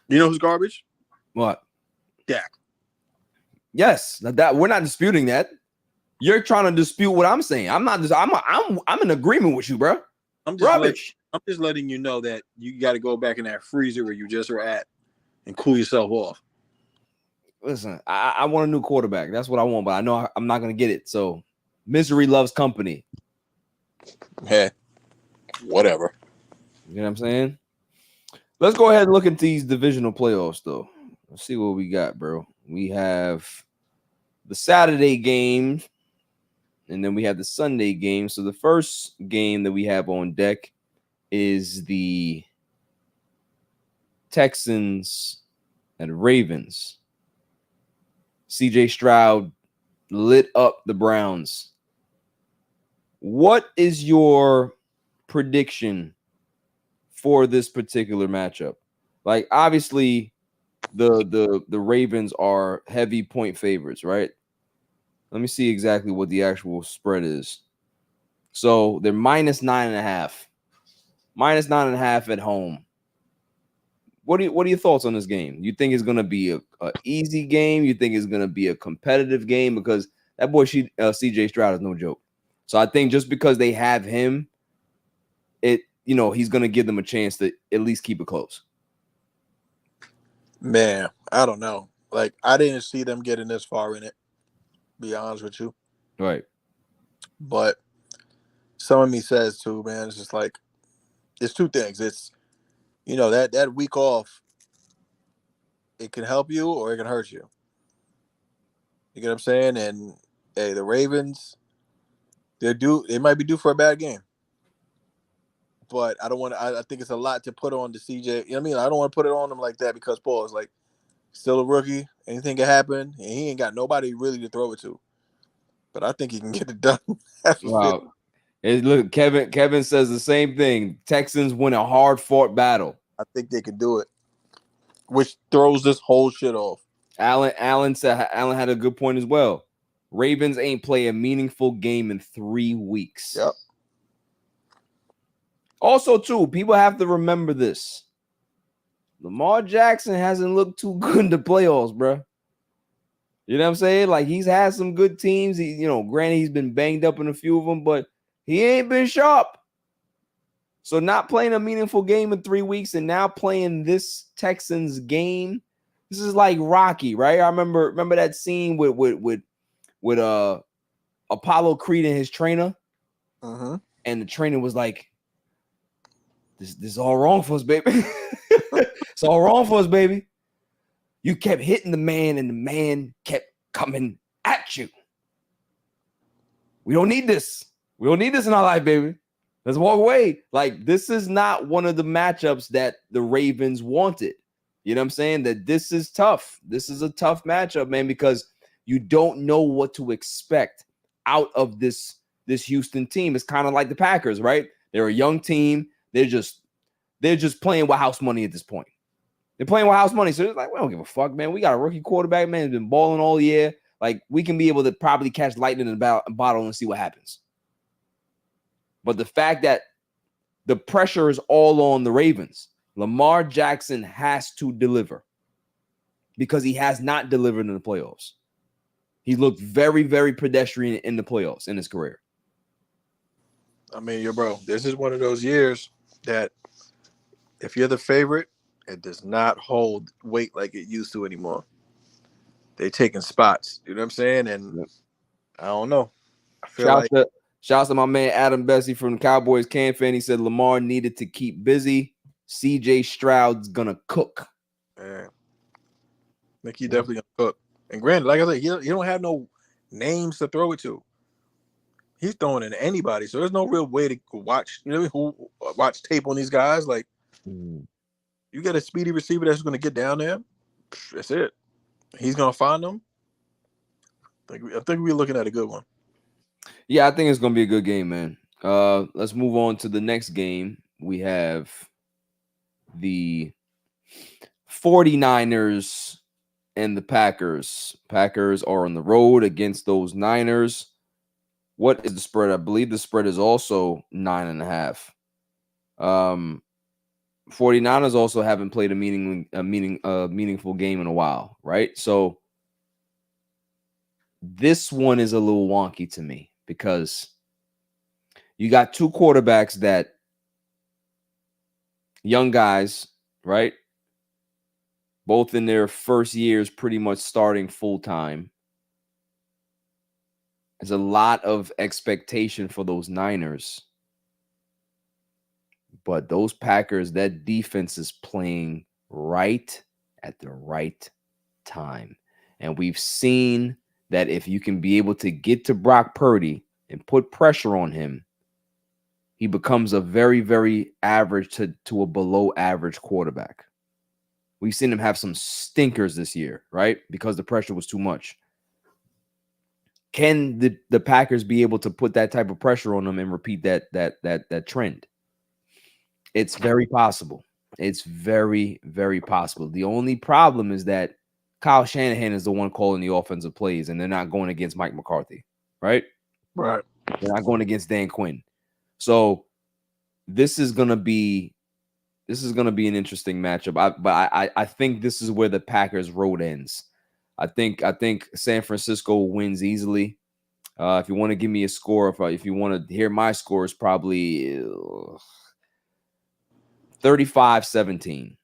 You know who's garbage? What? Dak. Yes, that we're not disputing that. You're trying to dispute what I'm saying. I'm not. I'm in agreement with you, bro. I'm just letting you know that you got to go back in that freezer where you just were at and cool yourself off. Listen, I want a new quarterback. That's what I want, but I know I'm not going to get it. So, misery loves company. Hey, whatever. You know what I'm saying? Let's go ahead and look at these divisional playoffs, though. Let's see what we got, bro. We have the Saturday game, and then we have the Sunday game. So the first game that we have on deck is the Texans and Ravens. CJ Stroud lit up the Browns. What is your prediction for this particular matchup? Like, obviously, the Ravens are heavy point favorites, right? Let me see exactly what the actual spread is. So they're minus 9.5. Minus 9.5 at home. What are your thoughts on this game? You think it's going to be a easy game? You think it's going to be a competitive game? Because that boy CJ Stroud is no joke. So I think just because they have him, he's going to give them a chance to at least keep it close. Man, I don't know. Like, I didn't see them getting this far in it, be honest with you. Right. But some of me says too, man, it's just like, it's two things. It's, that week off, it can help you or it can hurt you. You get what I'm saying? And hey, the Ravens, they might be due for a bad game. But I don't want to. I think it's a lot to put on the CJ. You know what I mean? I don't want to put it on him like that because Paul is like still a rookie. Anything can happen, and he ain't got nobody really to throw it to. But I think he can get it done. Wow. Look, Kevin says the same thing. Texans win a hard-fought battle. I think they can do it, which throws this whole shit off. Allen had a good point as well. Ravens ain't play a meaningful game in 3 weeks. Yep. Also, too, people have to remember this. Lamar Jackson hasn't looked too good in the playoffs, bro. You know what I'm saying? Like, he's had some good teams. He, granted, he's been banged up in a few of them, but he ain't been sharp. So not playing a meaningful game in 3 weeks and now playing this Texans game, this is like Rocky, right? I remember that scene with Apollo Creed and his trainer, and the trainer was like, "This is all wrong for us, baby. It's all wrong for us, baby. You kept hitting the man, and the man kept coming at you. We don't need this. We don't need this in our life, baby. Let's walk away." Like, this is not one of the matchups that the Ravens wanted. You know what I'm saying? That this is tough. This is a tough matchup, man, because you don't know what to expect out of this Houston team. It's kind of like the Packers, right? They're a young team. They're just playing with house money at this point. They're playing with house money. So it's like, we don't give a fuck, man. We got a rookie quarterback, man. He's been balling all year. Like, we can be able to probably catch lightning in a bottle and see what happens. But the fact that the pressure is all on the Ravens, Lamar Jackson has to deliver because he has not delivered in the playoffs. He looked very, very pedestrian in the playoffs in his career. I mean, bro, this is one of those years that if you're the favorite, it does not hold weight like it used to anymore. They taking spots. You know what I'm saying? And I don't know. I feel Shouts to my man Adam Bessie from the Cowboys Can fan. He said Lamar needed to keep busy. CJ Stroud's gonna cook. Man, I think he definitely gonna cook. And granted, like I said, he don't have no names to throw it to. He's throwing it to anybody, so there's no real way to watch. Watch tape on these guys. Like, you get a speedy receiver that's going to get down there. That's it. He's going to find them. I think we're looking at a good one. Yeah, I think it's going to be a good game, man. Let's move on to the next game. We have the 49ers and the Packers. Packers are on the road against those Niners. What is the spread? I believe the spread is also 9.5. 49ers also haven't played a meaningful game in a while, right? So this one is a little wonky to me because you got two quarterbacks that young guys, right? Both in their first years, pretty much starting full time. There's a lot of expectation for those Niners. But those Packers, that defense is playing right at the right time. And we've seen that if you can be able to get to Brock Purdy and put pressure on him, he becomes a very, very average to a below average quarterback. We've seen him have some stinkers this year, right? Because the pressure was too much. Can the Packers be able to put that type of pressure on them and repeat that trend? It's very possible. It's very, very possible. The only problem is that Kyle Shanahan is the one calling the offensive plays, and they're not going against Mike McCarthy, right? Right. They're not going against Dan Quinn. So this is gonna be an interesting matchup. I think this is where the Packers' road ends. I think San Francisco wins easily. If you want to give me a score, if you want to hear my score, is probably 35-17.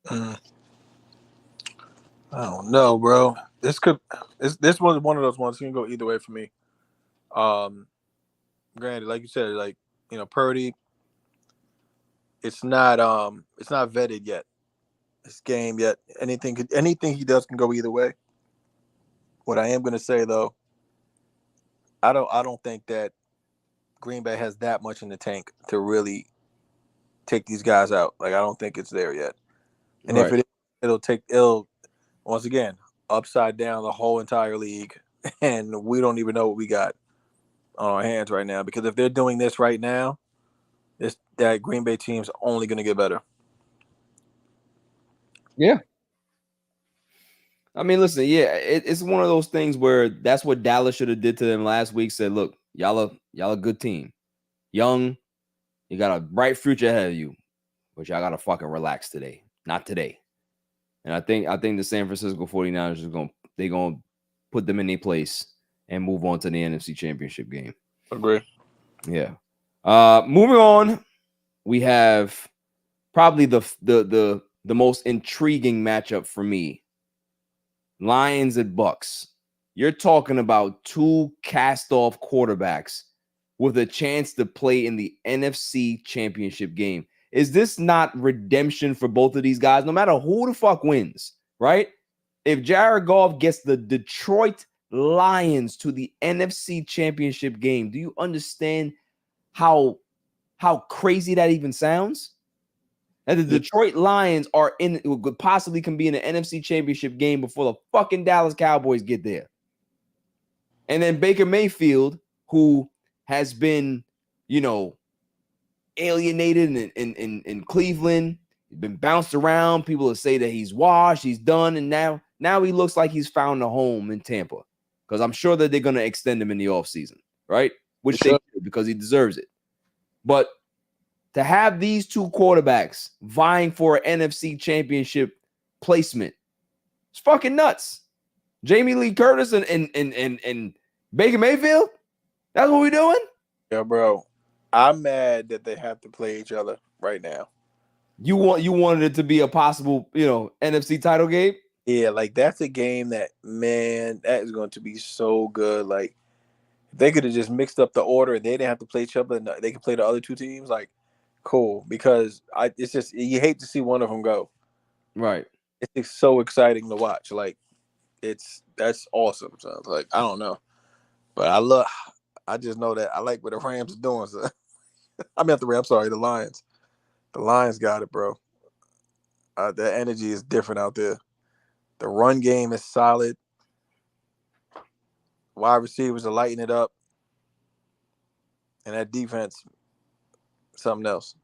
I don't know, bro. This was one of those ones. It's gonna go either way for me. Granted, like you said, like, Purdy, it's not vetted yet. This game yet. Anything he does can go either way. What I am gonna say though, I don't think that Green Bay has that much in the tank to really take these guys out. Like, I don't think it's there yet. And Right. if it is, it'll once again upside down the whole entire league, and we don't even know what we got on our hands right now. Because if they're doing this right now, that Green Bay team's only going to get better. Yeah. I mean, listen, yeah, it's one of those things where that's what Dallas should have did to them last week. Said, look, y'all a good team, young, you got a bright future ahead of you, but y'all got to fucking relax today. Not today. And I think the San Francisco 49ers are going to put them in their place and move on to the NFC Championship game. Agree. Yeah. Moving on, we have probably the most intriguing matchup for me. Lions at Bucks. You're talking about two cast-off quarterbacks with a chance to play in the NFC Championship game. Is this not redemption for both of these guys? No matter who the fuck wins, right? If Jared Goff gets the Detroit Lions to the NFC Championship game, do you understand how crazy that even sounds? And the Detroit Lions possibly can be in the NFC Championship game before the fucking Dallas Cowboys get there. And then Baker Mayfield, who has been, alienated in Cleveland, he's been bounced around. People will say that he's washed, he's done, and now he looks like he's found a home in Tampa. Because I'm sure that they're going to extend him in the offseason, right? Which they should, because he deserves it. But to have these two quarterbacks vying for an NFC Championship placement, it's fucking nuts. Jamie Lee Curtis and Baker Mayfield? That's what we're doing? Yeah, bro. I'm mad that they have to play each other right now. You wanted it to be a possible, NFC title game? Yeah, like that's a game that, man, that is going to be so good. Like, if they could have just mixed up the order and they didn't have to play each other and they could play the other two teams, like, cool. Because it's just, you hate to see one of them go. Right. It's so exciting to watch. Like, that's awesome. So, like, I don't know. But I just know that I like what the Rams are doing. So. The Lions. The Lions got it, bro. The energy is different out there. The run game is solid. Wide receivers are lighting it up. And that defense, something else.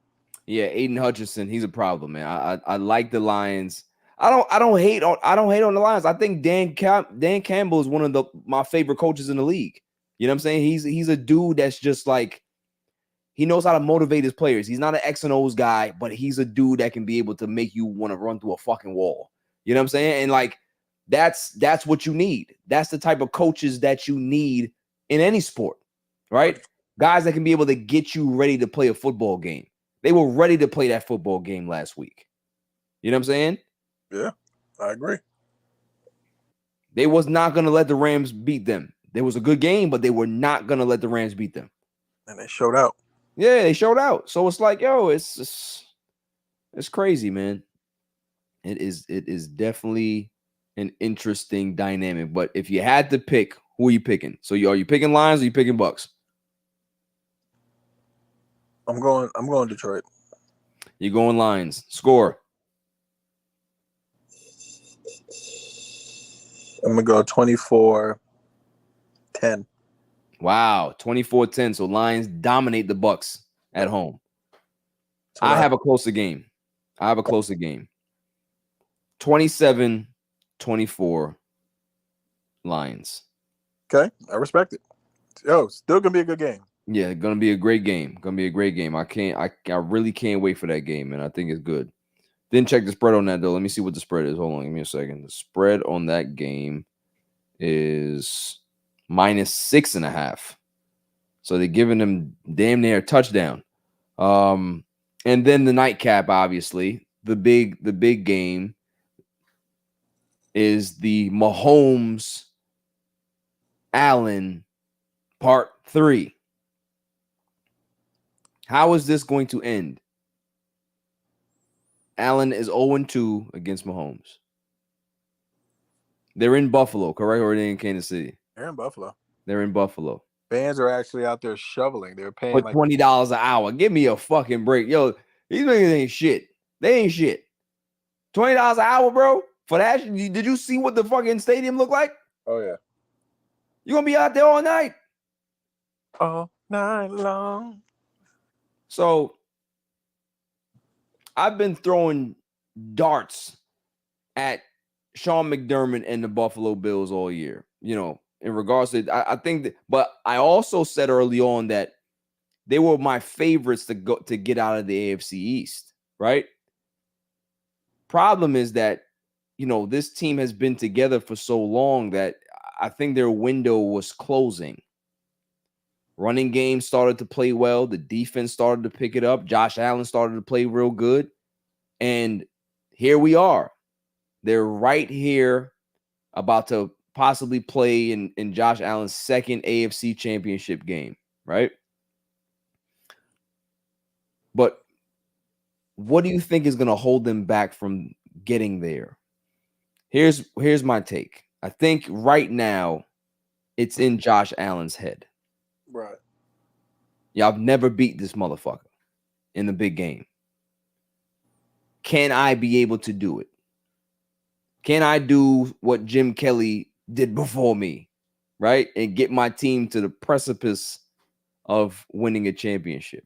Yeah, Aiden Hutchinson, he's a problem, man. I like the Lions. I don't hate on the Lions. I think Dan Campbell is one of my favorite coaches in the league. You know what I'm saying? He's a dude that's just like, he knows how to motivate his players. He's not an X and O's guy, but he's a dude that can be able to make you want to run through a fucking wall. You know what I'm saying? And like, that's what you need. That's the type of coaches that you need in any sport, right? Guys that can be able to get you ready to play a football game. They were ready to play that football game last week. You know what I'm saying? Yeah, I agree. They was not going to let the Rams beat them. There was a good game, but they were not going to let the Rams beat them. And they showed out. Yeah, they showed out. So it's like, yo, it's crazy, man. It is definitely an interesting dynamic. But if you had to pick, who are you picking? So are you picking Lions or are you picking Bucks? I'm going Detroit. You're going Lions. Score. I'm gonna go 24-10. Wow, 24-10. So Lions dominate the Bucks at home. I have a closer game. 27-24 Lions. Okay, I respect it. Yo, still gonna be a good game. Yeah, gonna be a great game. I really can't wait for that game, man. I think it's good. Didn't check the spread on that though. Let me see what the spread is. Hold on, give me a second. The spread on that game is -6.5. So they're giving them damn near a touchdown. And then the nightcap, obviously, the big game is the Mahomes Allen Part 3. How is this going to end? Allen is 0-2 against Mahomes. They're in Buffalo, correct? Or are they in Kansas City? They're in Buffalo. They're in Buffalo. Fans are actually out there shoveling. They're paying For $20 an hour. Give me a fucking break. Yo, these niggas ain't shit. They ain't shit. $20 an hour, bro? For that? Did you see what the fucking stadium looked like? Oh, yeah. You're going to be out there all night. All night long. So, I've been throwing darts at Sean McDermott and the Buffalo Bills all year, in regards to, I think that, but I also said early on that they were my favorites to get out of the AFC East, right? problem is that, this team has been together for so long that I think their window was closing. Running game started to play well. The defense started to pick it up. Josh Allen started to play real good. And here we are. They're right here about to possibly play in Josh Allen's second AFC championship game, right? But what do you think is going to hold them back from getting there? Here's my take. I think right now it's in Josh Allen's head. Right. Y'all never beat this motherfucker in the big game. Can I be able to do it? Can I do what Jim Kelly did before me, right? And get my team to the precipice of winning a championship.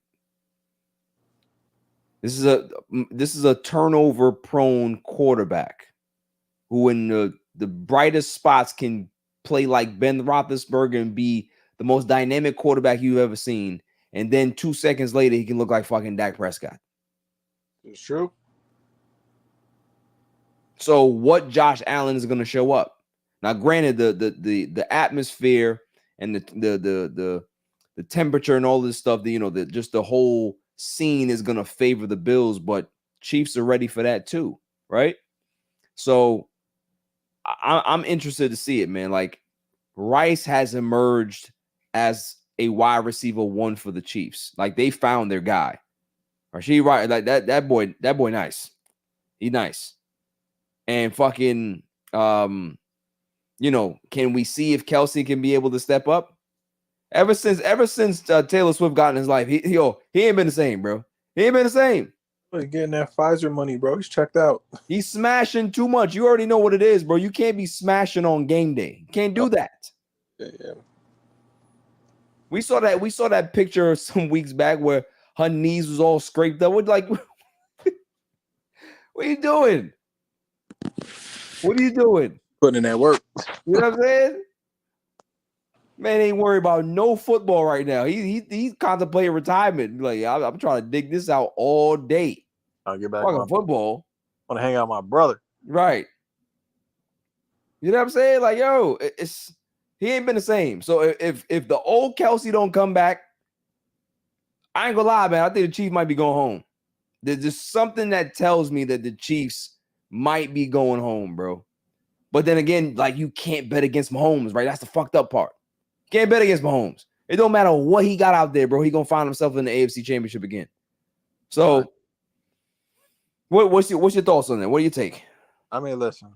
This is a turnover prone quarterback who in the brightest spots can play like Ben Roethlisberger and be the most dynamic quarterback you've ever seen. And then 2 seconds later, he can look like fucking Dak Prescott. It's true. So what Josh Allen is going to show up? Now, granted, the atmosphere and the temperature and all this stuff, just the whole scene is going to favor the Bills, but Chiefs are ready for that too, right? So I'm interested to see it, man. Like, Rice has emerged as a wide receiver one for the Chiefs. Like, they found their guy. Rashee Rice, like that boy nice. He nice. And fucking, can we see if Kelsey can be able to step up? Ever since Taylor Swift got in his life, he ain't been the same, bro. He ain't been the same. He's getting that Pfizer money, bro. He's checked out. He's smashing too much. You already know what it is, bro. You can't be smashing on game day. You can't do that. Yeah. We saw that picture some weeks back where her knees was all scraped up. What are you doing? What are you doing? Putting in that work. You know what I'm saying? Man ain't worried about no football right now. He's contemplating retirement. Like, I'm trying to dig this out all day. I'll get back on football. I want to hang out with my brother. Right. You know what I'm saying? Like, yo, he ain't been the same. So if the old Kelsey don't come back, I ain't gonna lie, man. I think the Chiefs might be going home. There's just something that tells me that the Chiefs might be going home, bro. But then again, like, you can't bet against Mahomes, right? That's the fucked up part. Can't bet against Mahomes. It don't matter what he got out there, bro. He gonna find himself in the AFC Championship again. So, what's your thoughts on that? What do you take? I mean, listen.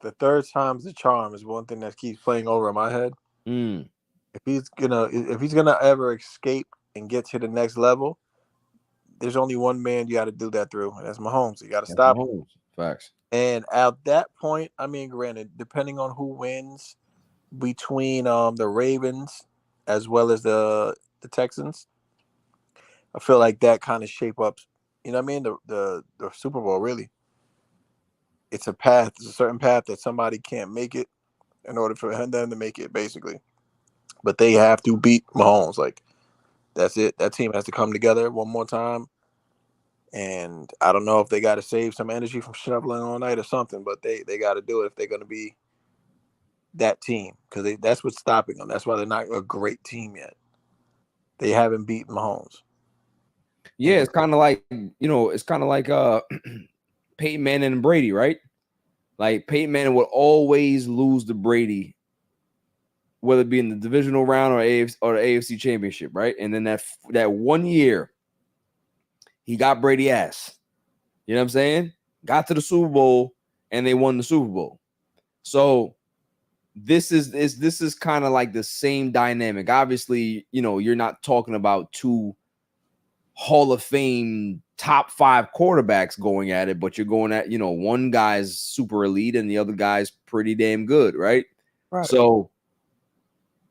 The third time's the charm is one thing that keeps playing over in my head. If he's gonna ever escape and get to the next level, there's only one man you got to do that through, and that's Mahomes. You got to stop him. Facts. And at that point, I mean, granted, depending on who wins between the Ravens as well as the Texans, I feel like that kind of shape up. You know what I mean? The Super Bowl, really. It's a path. It's a certain path that somebody can't make it in order for them to make it, basically. But they have to beat Mahomes. Like, that's it. That team has to come together one more time. And I don't know if they got to save some energy from shoveling all night or something, but they got to do it if they're going to be that team, because that's what's stopping them. That's why they're not a great team yet. They haven't beaten Mahomes. Yeah, it's kind of like, Peyton Manning and Brady, right? Like, Peyton Manning would always lose to Brady, whether it be in the divisional round or the AFC Championship, right? And then that 1 year, he got Brady ass. You know what I'm saying? Got to the Super Bowl and they won the Super Bowl. So this is kind of like the same dynamic. Obviously, you're not talking about two Hall of Fame top 5 quarterbacks going at it, but you're going at, one guy's super elite and the other guy's pretty damn good, right? Right. So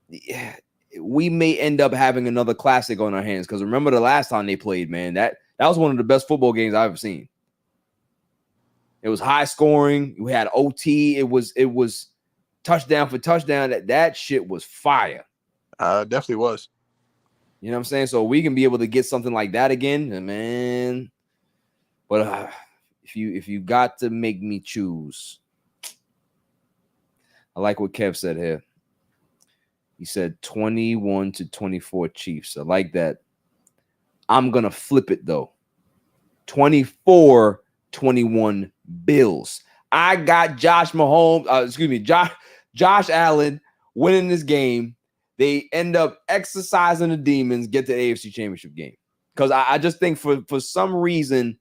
yeah, we may end up having another classic on our hands, because remember the last time they played, man, that was one of the best football games I've ever seen. It was high scoring. We had OT. It was touchdown for touchdown. That shit was fire. Definitely was. You know what I'm saying? So we can be able to get something like that again, man. But if you got to make me choose, I like what Kev said here. He said 21-24 Chiefs. I like that. I'm gonna flip it though. 24-21 Bills. I got Josh Allen winning this game. They end up exercising the demons, get to the AFC Championship game. Because I just think for some reason,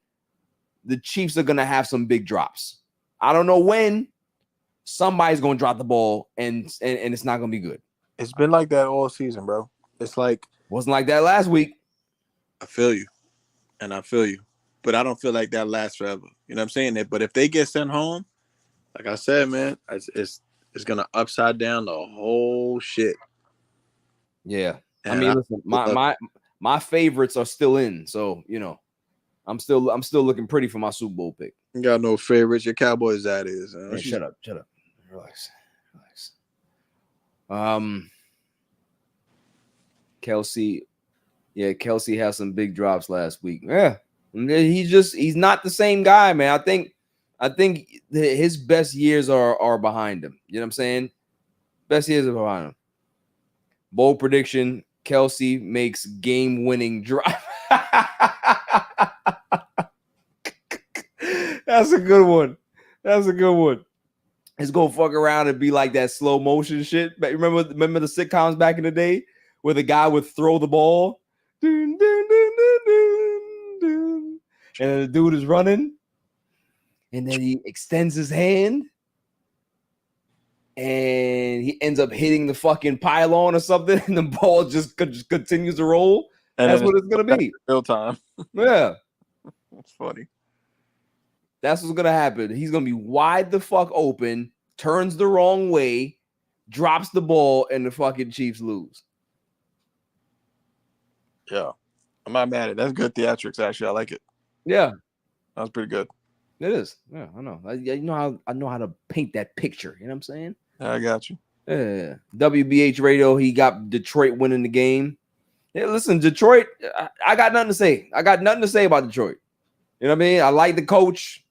the Chiefs are going to have some big drops. I don't know when. Somebody's going to drop the ball, and it's not going to be good. It's been like that all season, bro. It's like wasn't like that last week. I feel you, and I feel you, but I don't feel like that lasts forever. You know what I'm saying? But if they get sent home, like I said, man, it's going to upside down the whole shit. Yeah, and I mean, listen, my favorites are still in, so you know, I'm still looking pretty for my Super Bowl pick. You got no favorites. Your Cowboys, that is. Man, shut up, relax. Kelsey has some big drops last week. Yeah, he's not the same guy, man. I think his best years are behind him. You know what I'm saying? Best years are behind him. Bold prediction: Kelsey makes game-winning drive. That's a good one. It's gonna fuck around and be like that slow motion shit. Remember the sitcoms back in the day where the guy would throw the ball, dun, dun, dun, dun, dun, dun, and the dude is running, and then he extends his hand. And he ends up hitting the fucking pylon or something, and the ball just continues to roll. And that's what it's gonna be. Real time. Yeah, that's funny. That's what's gonna happen. He's gonna be wide the fuck open, turns the wrong way, drops the ball, and the fucking Chiefs lose. Yeah, I'm not mad at it. That's good theatrics. Actually, I like it. Yeah, that was pretty good. It is. Yeah, I know. I know how to paint that picture. You know what I'm saying? I got you. Yeah. WBH Radio, he got Detroit winning the game. Yeah, listen, Detroit, I got nothing to say. I got nothing to say about Detroit. You know what I mean? I like the coach.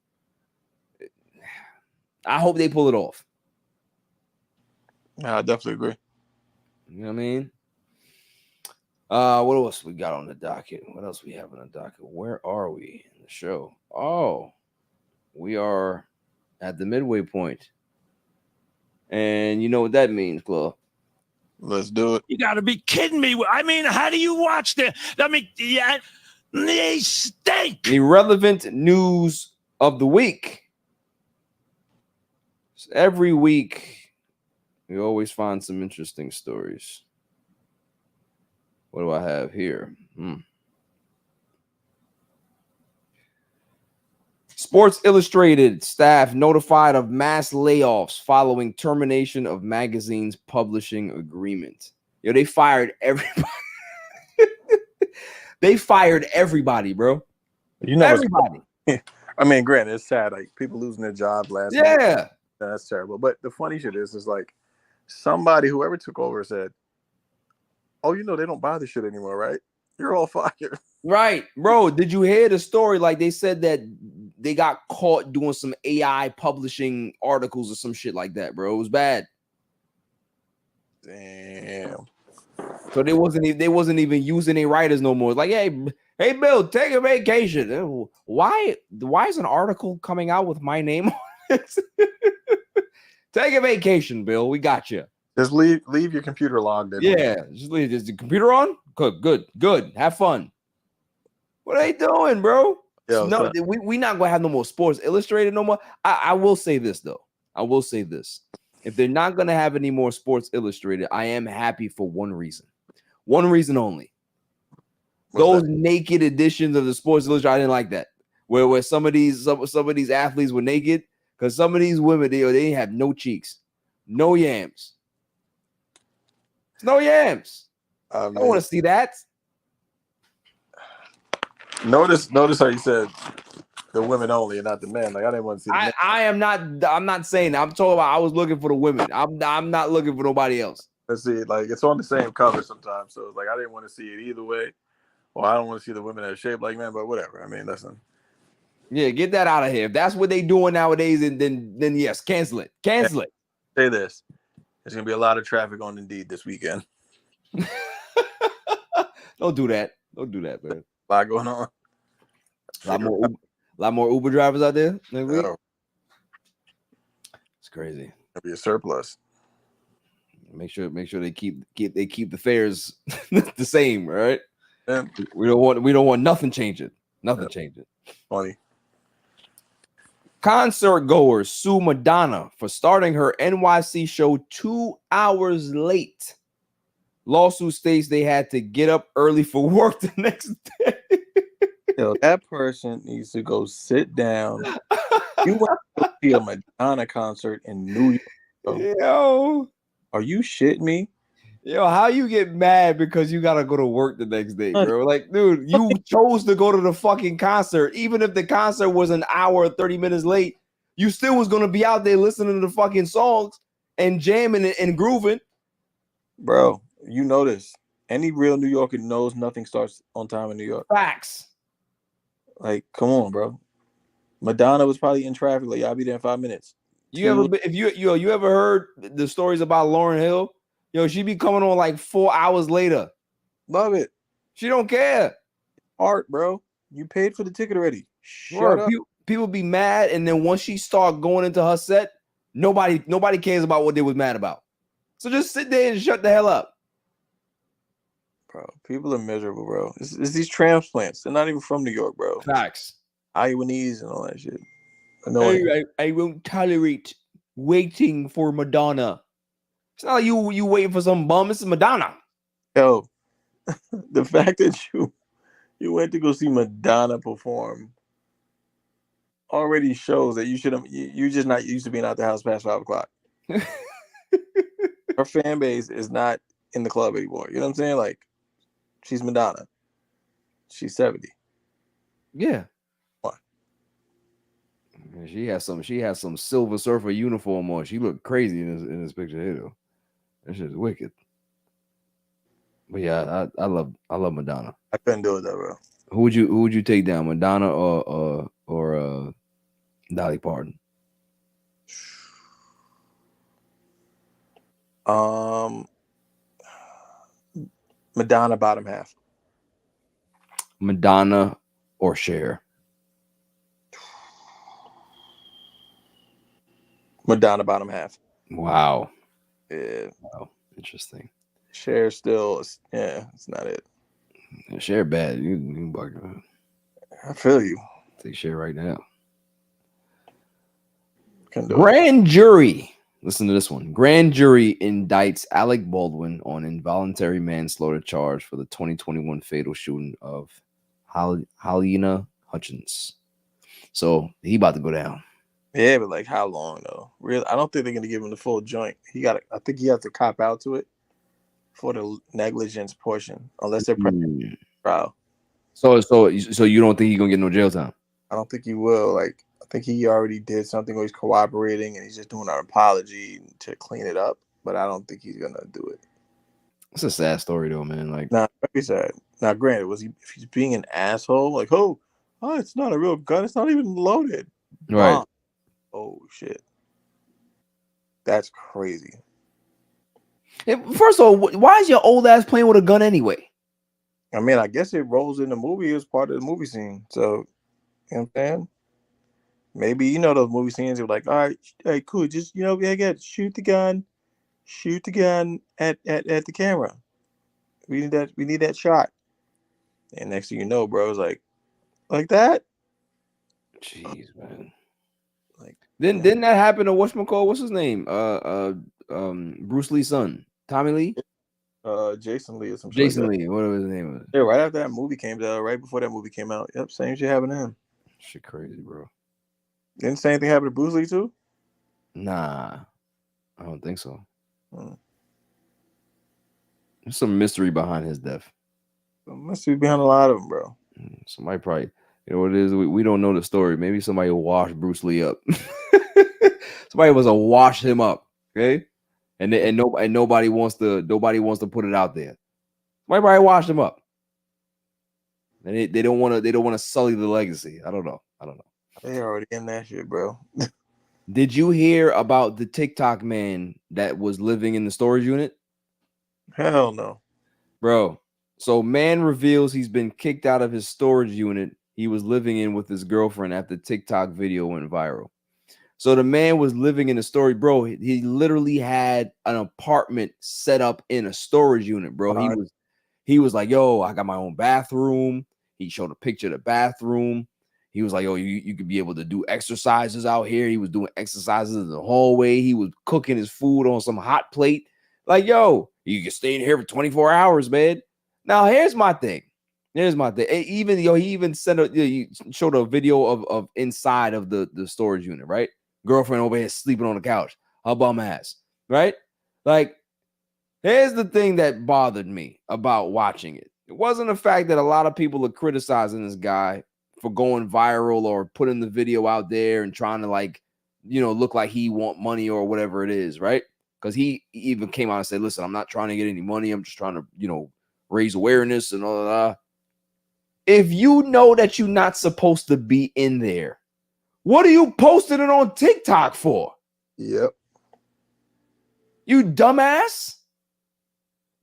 I hope they pull it off. Yeah, I definitely agree. You know what I mean? What else we got on the docket? What else we have on the docket? Where are we in the show? Oh, we are at the midway point. And you know what that means, Claw. Let's do it. You got to be kidding me. I mean, how do you watch that? I mean, yeah, they stink. Irrelevant news of the week. So every week, we always find some interesting stories. What do I have here? Sports Illustrated staff notified of mass layoffs following termination of magazine's publishing agreement. Yo, they fired everybody. They fired everybody, bro. Everybody. I mean, granted, it's sad. Like people losing their jobs last week. Yeah. That's terrible. But the funny shit is like somebody, whoever took over, said, "Oh, you know they don't buy this shit anymore, right? You're all fired." Right, bro. Did you hear the story? Like they said that they got caught doing some AI publishing articles or some shit like that, bro. It was bad. Damn. So they wasn't even using their writers no more. It's like, hey, Bill, take a vacation. Why is an article coming out with my name on it? Take a vacation, Bill. We got you. Just leave your computer logged in. Yeah, just leave. Is the computer on? Good. Have fun. What are they doing, bro? Yeah, no, we not gonna have no more Sports Illustrated no more. I will say this though. If they're not gonna have any more Sports Illustrated, I am happy for one reason. One reason only. Those naked editions of the Sports Illustrated, I didn't like that. Where some of these athletes were naked, because some of these women they have no cheeks, no yams. No yams. I don't want to see that. Notice how you said the women only and not the men. Like I didn't want to see the men. I'm not saying that. I'm talking about I was looking for the women. I'm not looking for nobody else. Let's see, like it's on the same cover sometimes. So like I didn't want to see it either way. Well, I don't want to see the women that are shaped like men, but whatever. I mean, listen. Yeah, get that out of here. If that's what they doing nowadays, then yes, cancel it. Cancel it. Say this. There's gonna be a lot of traffic on Indeed this weekend. Don't do that. Don't do that, man. A lot going on. A lot more Uber drivers out there next week. Oh, It's crazy. it'll be a surplus. Make sure they keep the fares the same, right? Yeah. We don't want nothing changing. Nothing changing. Funny. Concert goers sue Madonna for starting her NYC show 2 hours late. Lawsuit states they had to get up early for work the next day. Yo, that person needs to go sit down. You went to see a Madonna concert in New York. Bro. Yo, Are you shitting me? Yo, how you get mad because you gotta go to work the next day, bro? Like, dude, you chose to go to the fucking concert. Even if the concert was an hour, 30 minutes late, you still was gonna be out there listening to the fucking songs and jamming and grooving. Bro, you know this. Any real New Yorker knows nothing starts on time in New York. Facts. Like, come on, bro. Madonna was probably in traffic. Like, I'll be there in 5 minutes. You ever heard the stories about Lauryn Hill? Yo, she be coming on like 4 hours later. Love it. She don't care. Art, bro. You paid for the ticket already. Shut up. People be mad, and then once she start going into her set, nobody cares about what they was mad about. So just sit there and shut the hell up. Bro, people are miserable, bro. It's these transplants. They're not even from New York, bro. Facts. Taiwanese and all that shit. Annoying. I won't tolerate waiting for Madonna. It's not like you waiting for some bum. It's Madonna. Yo, the fact that you went to go see Madonna perform already shows that you're just not used to being out the house past 5 o'clock. Her fan base is not in the club anymore. You know what I'm saying? Like, she's Madonna. She's 70. Yeah. What? She has some Silver Surfer uniform on. She looked crazy in this picture here though. That shit's wicked. But yeah, I love Madonna. I couldn't do it though, bro. Who would you take down, Madonna or Dolly Parton? Madonna bottom half. Madonna or Cher? Madonna bottom half. Wow. Yeah. Wow. Interesting. Cher still, yeah, it's not it. Cher bad. You bug. I feel you. Take Cher right now. Grand jury. Listen to this one. Grand jury indicts Alec Baldwin on involuntary manslaughter charge for the 2021 fatal shooting of Halyna Hutchins. So he about to go down. Yeah, but like how long though? Really, I don't think they're gonna give him the full joint. I think he has to cop out to it for the negligence portion, unless they're pressing trial. So you don't think he's gonna get no jail time? I don't think he will. Like, I think he already did something where he's cooperating and he's just doing an apology to clean it up. But I don't think he's gonna do it. It's a sad story though, man. Like, nah, very sad. Now, granted, if he's being an asshole, like, oh, it's not a real gun. It's not even loaded. Right. Oh shit. That's crazy. First of all, why is your old ass playing with a gun anyway? I mean, I guess it rolls in the movie as part of the movie scene. So, you know what I'm saying? Maybe, those movie scenes are like, all right, hey, cool, just, shoot the gun at the camera. We need that shot. And next thing you know, bro, it's like that? Jeez, man. Like, didn't that happen to whatchamacallit? What's his name? Bruce Lee's son, Tommy Lee. Jason Lee or something. Jason Lee, whatever his name was. Yeah, right after that movie came out, right before that movie came out. Yep, same shit happened to him. Shit, crazy, bro. Didn't same thing happen to Bruce Lee too? Nah, I don't think so. There's some mystery behind his death. Some mystery behind a lot of them, bro. Somebody probably, what it is, we don't know the story. Maybe somebody washed Bruce Lee up. Somebody was wash him up, okay? And nobody wants to put it out there. Somebody probably washed him up. And they don't want to sully the legacy. I don't know. They already in that shit, bro. Did you hear about the TikTok man that was living in the storage unit? Hell no. Bro, so man reveals he's been kicked out of his storage unit he was living in with his girlfriend after TikTok video went viral. So the man was living in a storage, bro. He literally had an apartment set up in a storage unit, bro. He was like, yo, I got my own bathroom. He showed a picture of the bathroom. He was like, yo, you could be able to do exercises out here. He was doing exercises in the hallway. He was cooking his food on some hot plate. Like, yo, you can stay in here for 24 hours, man. Now, here's my thing. Even he even he showed a video of inside of the storage unit, right? Girlfriend over here sleeping on the couch, her bum ass, right? Like, here's the thing that bothered me about watching it. It wasn't the fact that a lot of people are criticizing this guy for going viral or putting the video out there and trying to, like, you know, look like he want money or whatever it is, right? Because he even came out and said, listen, I'm not trying to get any money. I'm just trying to, you know, raise awareness and all that. If you know that you're not supposed to be in there, what are you posting it on TikTok for? Yep. You dumbass.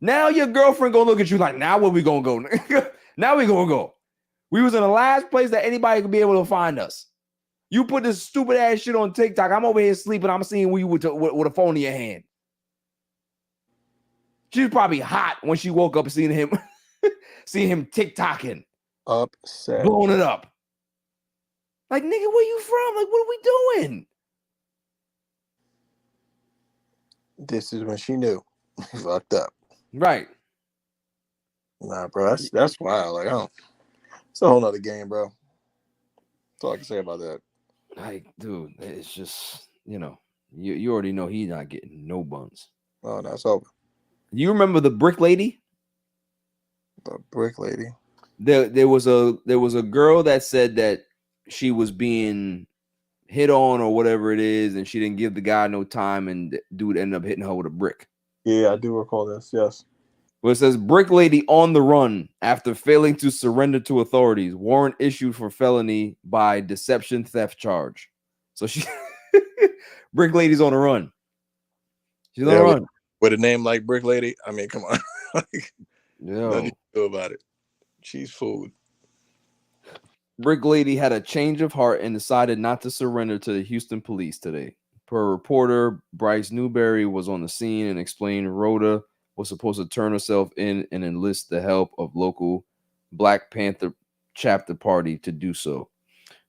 Now your girlfriend gonna look at you like, now where we gonna go? Now we gonna go. We was in the last place that anybody could be able to find us. You put this stupid ass shit on TikTok. I'm over here sleeping. I'm seeing you with a phone in your hand. She was probably hot when she woke up and seeing him TikToking. Upset. Blowing it up. Like, nigga, where you from? Like, what are we doing? This is when she knew. Fucked up. Right. Nah, bro, that's wild. Like, it's a whole nother game, bro. That's all I can say about that. Like, dude, it's just, you know, you already know he's not getting no buns. Oh, that's over. You remember the brick lady? The brick lady. There was a girl that said that she was being hit on or whatever it is, and she didn't give the guy no time, and dude ended up hitting her with a brick. Yeah, I do recall this. Yes. Well, it says brick lady on the run after failing to surrender to authorities. Warrant issued for felony by deception theft charge. So she brick lady's on the run. She's on the run. With a name like Brick Lady, I mean, come on. Like, Yo. nothing you can do about it. She's food. Brick lady had a change of heart and decided not to surrender to the Houston police today. Per reporter, Bryce Newberry was on the scene and explained Rhoda was supposed to turn herself in and enlist the help of local Black Panther chapter party to do so.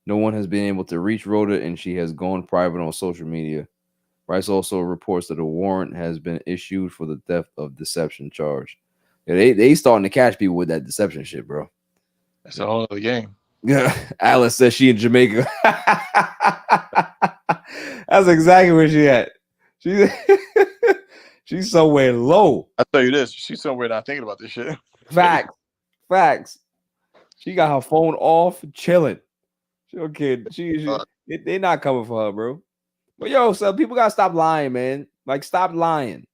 No one has been able to reach Rhoda, and she has gone private on social media. Bryce also reports that a warrant has been issued for the theft of deception charge. Yeah, they starting to catch people with that deception shit, bro. That's a whole other game. Yeah, Alice says she in Jamaica. That's exactly where she at. She's somewhere low. I'll tell you this, she's somewhere not thinking about this shit. Facts. She got her phone off, chilling. She okay. They're not coming for her, bro. But yo, so people gotta stop lying, man. Like, stop lying.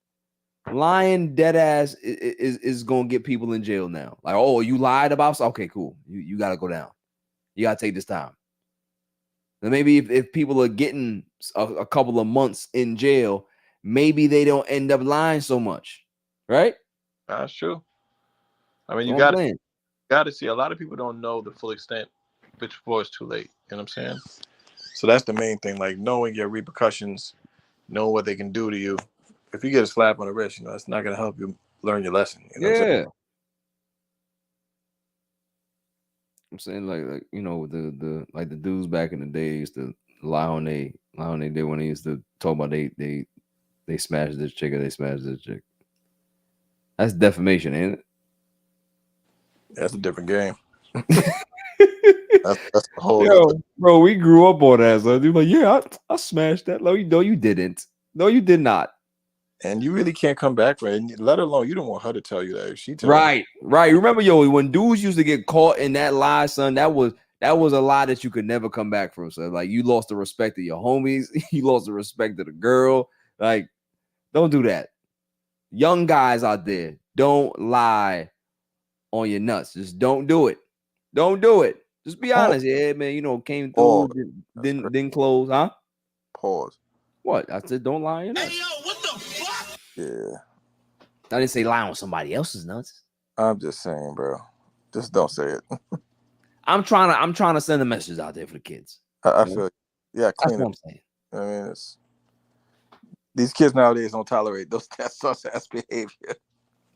Lying dead ass is gonna get people in jail now. Like, oh, you lied about something? Okay, cool. You gotta go down. You gotta take this time. And maybe if people are getting a couple of months in jail, maybe they don't end up lying so much, right? That's true. I mean, you got to see. A lot of people don't know the full extent before it's too late. You know what I'm saying? So that's the main thing. Like, knowing your repercussions, knowing what they can do to you. If you get a slap on the wrist, you know, it's not gonna help you learn your lesson. You know what I'm saying? I'm saying like you know, the like the dudes back in the day used to lie on they did when they used to talk about they smashed this chick or they smashed this chick. That's defamation, ain't it? That's a different game. that's a whole. Yo, bro, we grew up on that. So you're like, yeah, I smashed that. No, you didn't. No, you did not. And you really can't come back for it. Let alone you don't want her to tell you that. If she tells right. Remember, yo, when dudes used to get caught in that lie, son, that was a lie that you could never come back from. So, like, you lost the respect of your homies, you lost the respect of the girl. Like, don't do that. Young guys out there, don't lie on your nuts. Just don't do it. Don't do it. Just be honest. Yeah, man. Came Pause. through, That's didn't close, huh? Pause. What? I said don't lie on us. Hey, yo, what the fuck? Yeah. I didn't say lie on somebody else's nuts. I'm just saying, bro. Just don't say it. I'm trying to send a message out there for the kids. I feel yeah, That's clean what it. I'm saying. I mean, these kids nowadays don't tolerate that such ass behavior.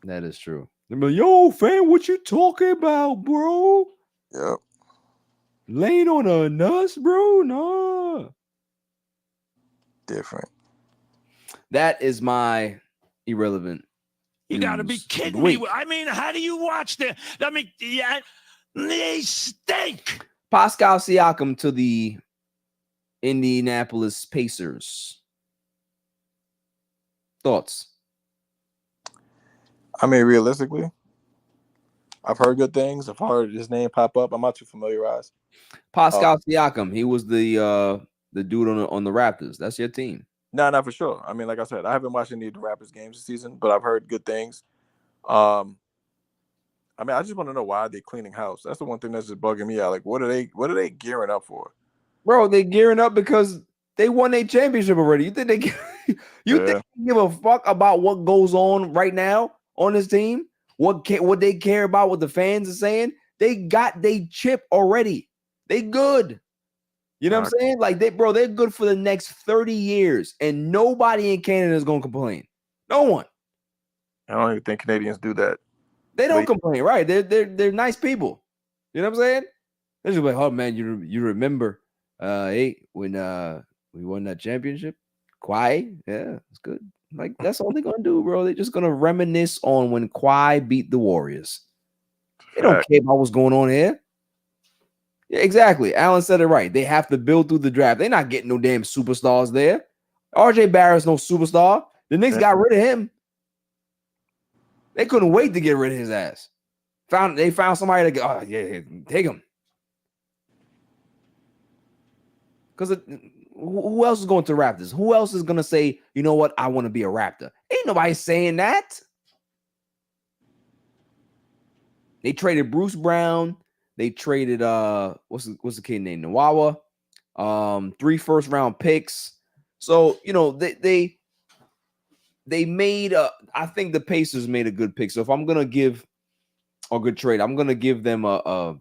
That is true. They're like, yo, fam, what you talking about, bro? Yep. Laying on a nuts, bro? Nah. Different. That is my irrelevant. You got to be news of kidding the me. week. I mean, how do you watch the? I mean, yeah, they stink. Pascal Siakam to the Indianapolis Pacers. Thoughts? I mean, realistically, I've heard good things. I've heard his name pop up. I'm not too familiarized. Pascal Siakam, he was the dude on the Raptors. That's your team. No, not for sure. I mean, like I said, I haven't watched any of the Raptors games this season, but I've heard good things. I mean, I just want to know why they're cleaning house. That's the one thing that's just bugging me out. Like, what are they gearing up for? Bro, they gearing up because they won a championship already. You think think they give a fuck about what goes on right now on this team? What they care about what the fans are saying? They got they chip already. They good. You know what I'm saying? Like they're good for the next 30 years, and nobody in Canada is gonna complain. No one. I don't even think Canadians do that. They don't complain, right? They're nice people. You know what I'm saying? They're just like, oh man, you remember hey, when we won that championship? Kawhi, yeah, it's good. Like that's all they're gonna do, bro. They're just gonna reminisce on when Kawhi beat the Warriors. They don't care about what's going on here. Yeah, exactly. Alan said it right. They have to build through the draft. They're not getting no damn superstars there. RJ Barrett's no superstar. The Knicks got rid of him. They couldn't wait to get rid of his ass. They found somebody to go, oh, yeah, take him. Because who else is going to Raptors? Who else is going to say, you know what, I want to be a Raptor? Ain't nobody saying that. They traded Bruce Brown. They traded what's the kid named Nawawa? 3 first-round picks. So, they made I think the Pacers made a good pick. So if I'm gonna give a good trade, I'm gonna give them I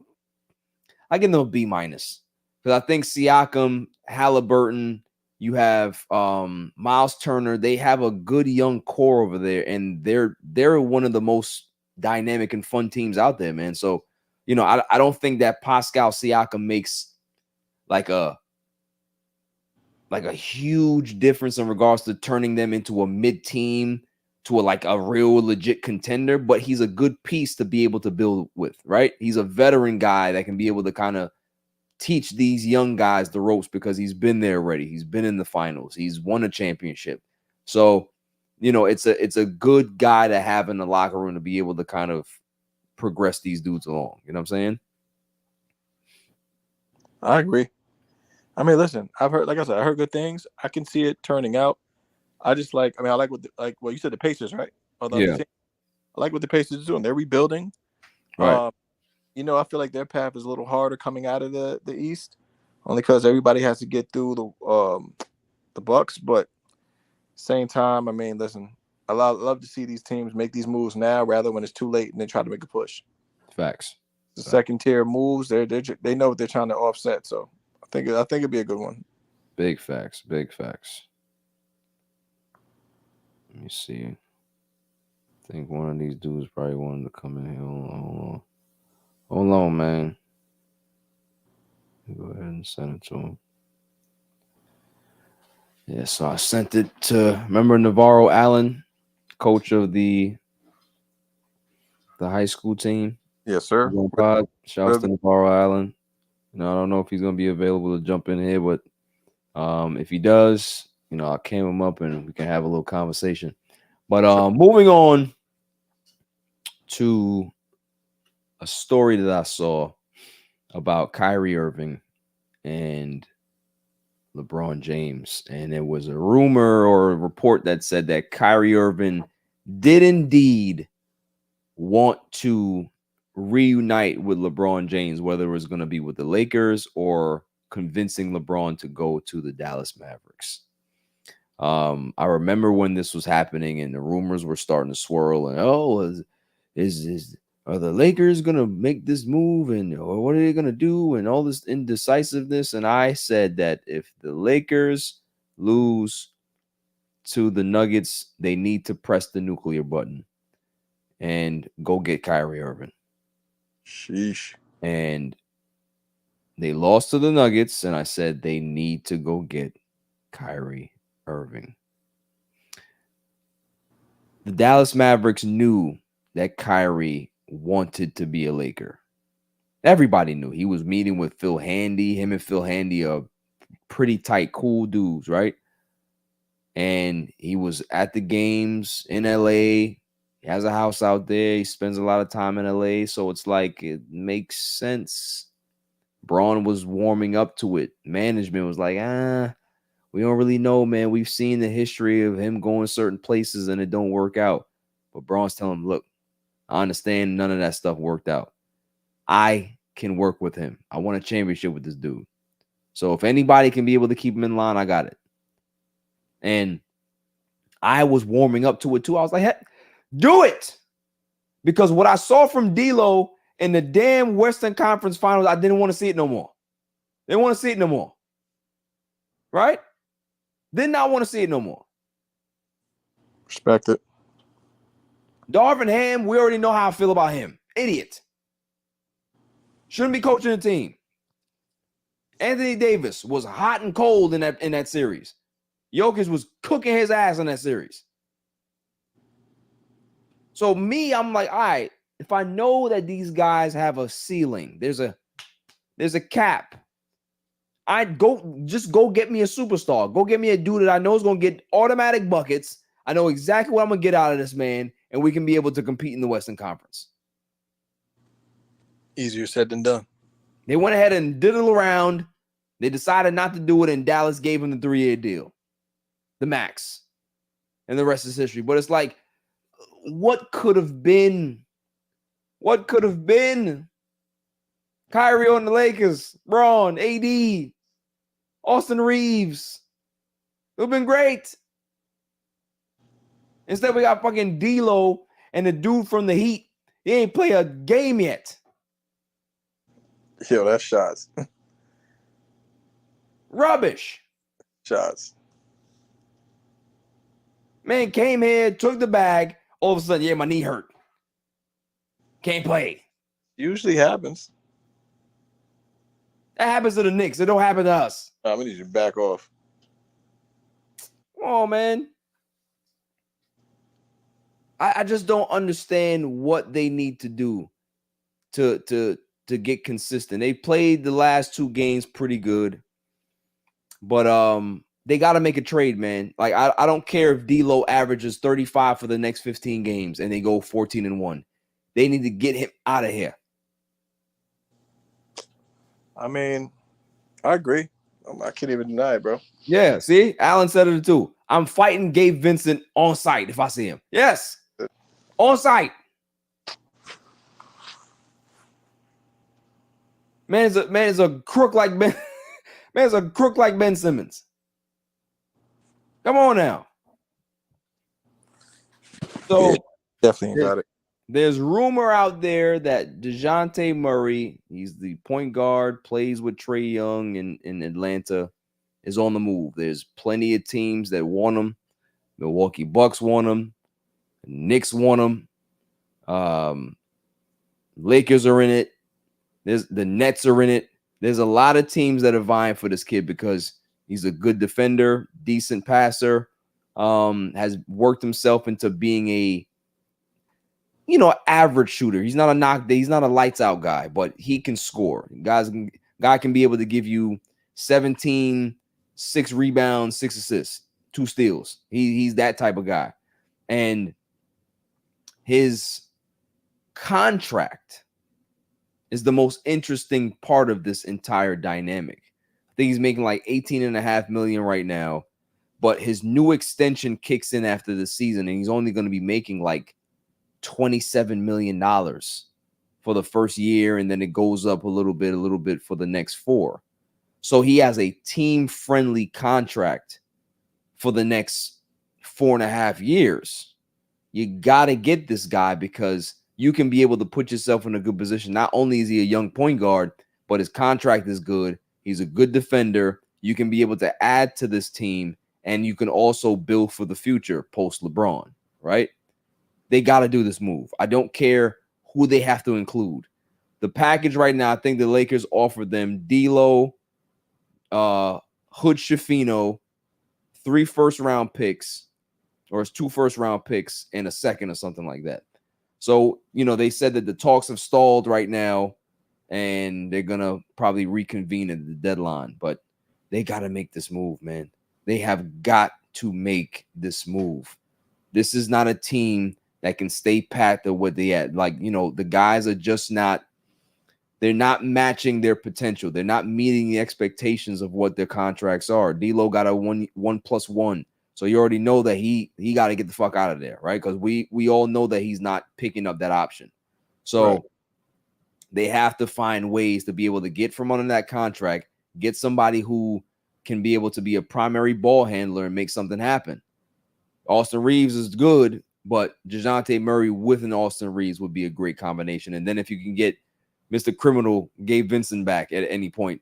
give them a B-. Because I think Siakam, Halliburton, you have Miles Turner, they have a good young core over there, and they're one of the most dynamic and fun teams out there, man. So, I don't think that Pascal Siakam makes like a huge difference in regards to turning them into a mid-team to a real legit contender, but he's a good piece to be able to build with, right? He's a veteran guy that can be able to kind of teach these young guys the ropes because he's been there already. He's been in the finals. He's won a championship. So, it's a good guy to have in the locker room to be able to kind of progress these dudes along. You know what I'm saying? I agree. I mean, listen, I heard good things. I can see it turning out. I like what you said, the Pacers, right? Yeah. I like what the Pacers are doing. They're rebuilding. Right. I feel like their path is a little harder coming out of the East, only because everybody has to get through the Bucks. But same time, I mean, listen, I love to see these teams make these moves now rather when it's too late and they try to make a push. Facts. The second tier moves, they know what they're trying to offset. So I think it'd be a good one. Big facts. Big facts. Let me see. I think one of these dudes probably wanted to come in here. Hold on, man. Go ahead and send it to him. Yeah, so I sent it to, remember Navarro Allen, coach of the high school team? Yes, sir. Shouts to Navarro Allen. I don't know if he's going to be available to jump in here, but if he does, I'll cam him up and we can have a little conversation. But moving on to a story that I saw about Kyrie Irving and LeBron James. And it was a rumor or a report that said that Kyrie Irving did indeed want to reunite with LeBron James, whether it was going to be with the Lakers or convincing LeBron to go to the Dallas Mavericks. I remember when this was happening and the rumors were starting to swirl and are the Lakers gonna make this move and or what are they gonna do and all this indecisiveness. And I said that if the Lakers lose to the Nuggets, they need to press the nuclear button and go get Kyrie Irving. Sheesh. And they lost to the Nuggets, and I said they need to go get Kyrie Irving. The Dallas Mavericks knew that Kyrie wanted to be a Laker. Everybody knew. He was meeting with Phil Handy. Him and Phil Handy are pretty tight, cool dudes, right? And he was at the games in LA. He has a house out there. He spends a lot of time in LA. So it's like it makes sense. Braun was warming up to it. Management was like, we don't really know, man. We've seen the history of him going certain places and it don't work out. But Braun's telling him, look, I understand none of that stuff worked out. I can work with him. I want a championship with this dude. So if anybody can be able to keep him in line, I got it. And I was warming up to it too. I was like, heck, do it. Because what I saw from D'Lo in the damn Western Conference Finals, I didn't want to see it no more. Didn't want to see it no more. Right? Did not want to see it no more. Respect it. Darvin Ham, we already know how I feel about him. Idiot. Shouldn't be coaching the team. Anthony Davis was hot and cold in that series. Jokic was cooking his ass in that series. So I'm like, all right, if I know that these guys have a ceiling, there's a cap. I'd go get me a superstar. Go get me a dude that I know is going to get automatic buckets. I know exactly what I'm going to get out of this man, and we can be able to compete in the Western Conference. Easier said than done. They went ahead and diddle around. They decided not to do it, and Dallas gave him the 3-year deal, the max, and the rest is history. But it's like, what could have been? What could have been? Kyrie on the Lakers, Braun, AD, Austin Reeves. It would have been great. Instead, we got fucking D'Lo and the dude from the Heat. He ain't play a game yet. Yo, that's shots. Rubbish. Shots. Man came here, took the bag. All of a sudden, yeah, my knee hurt. Can't play. Usually happens. That happens to the Knicks. It don't happen to us. We need you to back off. Oh, man. I just don't understand what they need to do to get consistent. They played the last 2 games pretty good. But they got to make a trade, man. Like, I don't care if D'Lo averages 35 for the next 15 games and they go 14-1. They need to get him out of here. I mean, I agree. I can't even deny it, bro. Yeah, see? Allen said it too. I'm fighting Gabe Vincent on site if I see him. Yes. On site. Man is a crook like Ben. Man's a crook like Ben Simmons. Come on now. So Yeah, definitely got it. There's rumor out there that DeJounte Murray, he's the point guard, plays with Trae Young in Atlanta, is on the move. There's plenty of teams that want him. Milwaukee Bucks want him. Knicks want him. Lakers are in it. The Nets are in it. There's a lot of teams that are vying for this kid because he's a good defender, decent passer, has worked himself into being a average shooter. He's not a lights out guy, but he can score. Guy can be able to give you 17, 6 rebounds, 6 assists, 2 steals. He's that type of guy. And his contract is the most interesting part of this entire dynamic. I think he's making like $18.5 million right now, but his new extension kicks in after the season, and he's only going to be making like $27 million for the first year, and then it goes up a little bit for the next 4. So he has a team-friendly contract for the next 4.5 years. You got to get this guy because you can be able to put yourself in a good position. Not only is he a young point guard, but his contract is good. He's a good defender. You can be able to add to this team, and you can also build for the future post LeBron, right? They got to do this move. I don't care who they have to include. The package right now, I think the Lakers offered them D'Lo, Hood Schifino, 3 first-round picks, or it's 2 first-round picks and a second or something like that. So, they said that the talks have stalled right now, and they're going to probably reconvene at the deadline. But they got to make this move, man. They have got to make this move. This is not a team that can stay pat to what they at. Like, the guys are just not – they're not matching their potential. They're not meeting the expectations of what their contracts are. D'Lo got a 1+1. So you already know that he got to get the fuck out of there, right? Because we all know that he's not picking up that option. So they have to find ways to be able to get from under that contract, get somebody who can be able to be a primary ball handler and make something happen. Austin Reeves is good, but DeJounte Murray with an Austin Reeves would be a great combination. And then if you can get Mr. Criminal Gabe Vincent back at any point,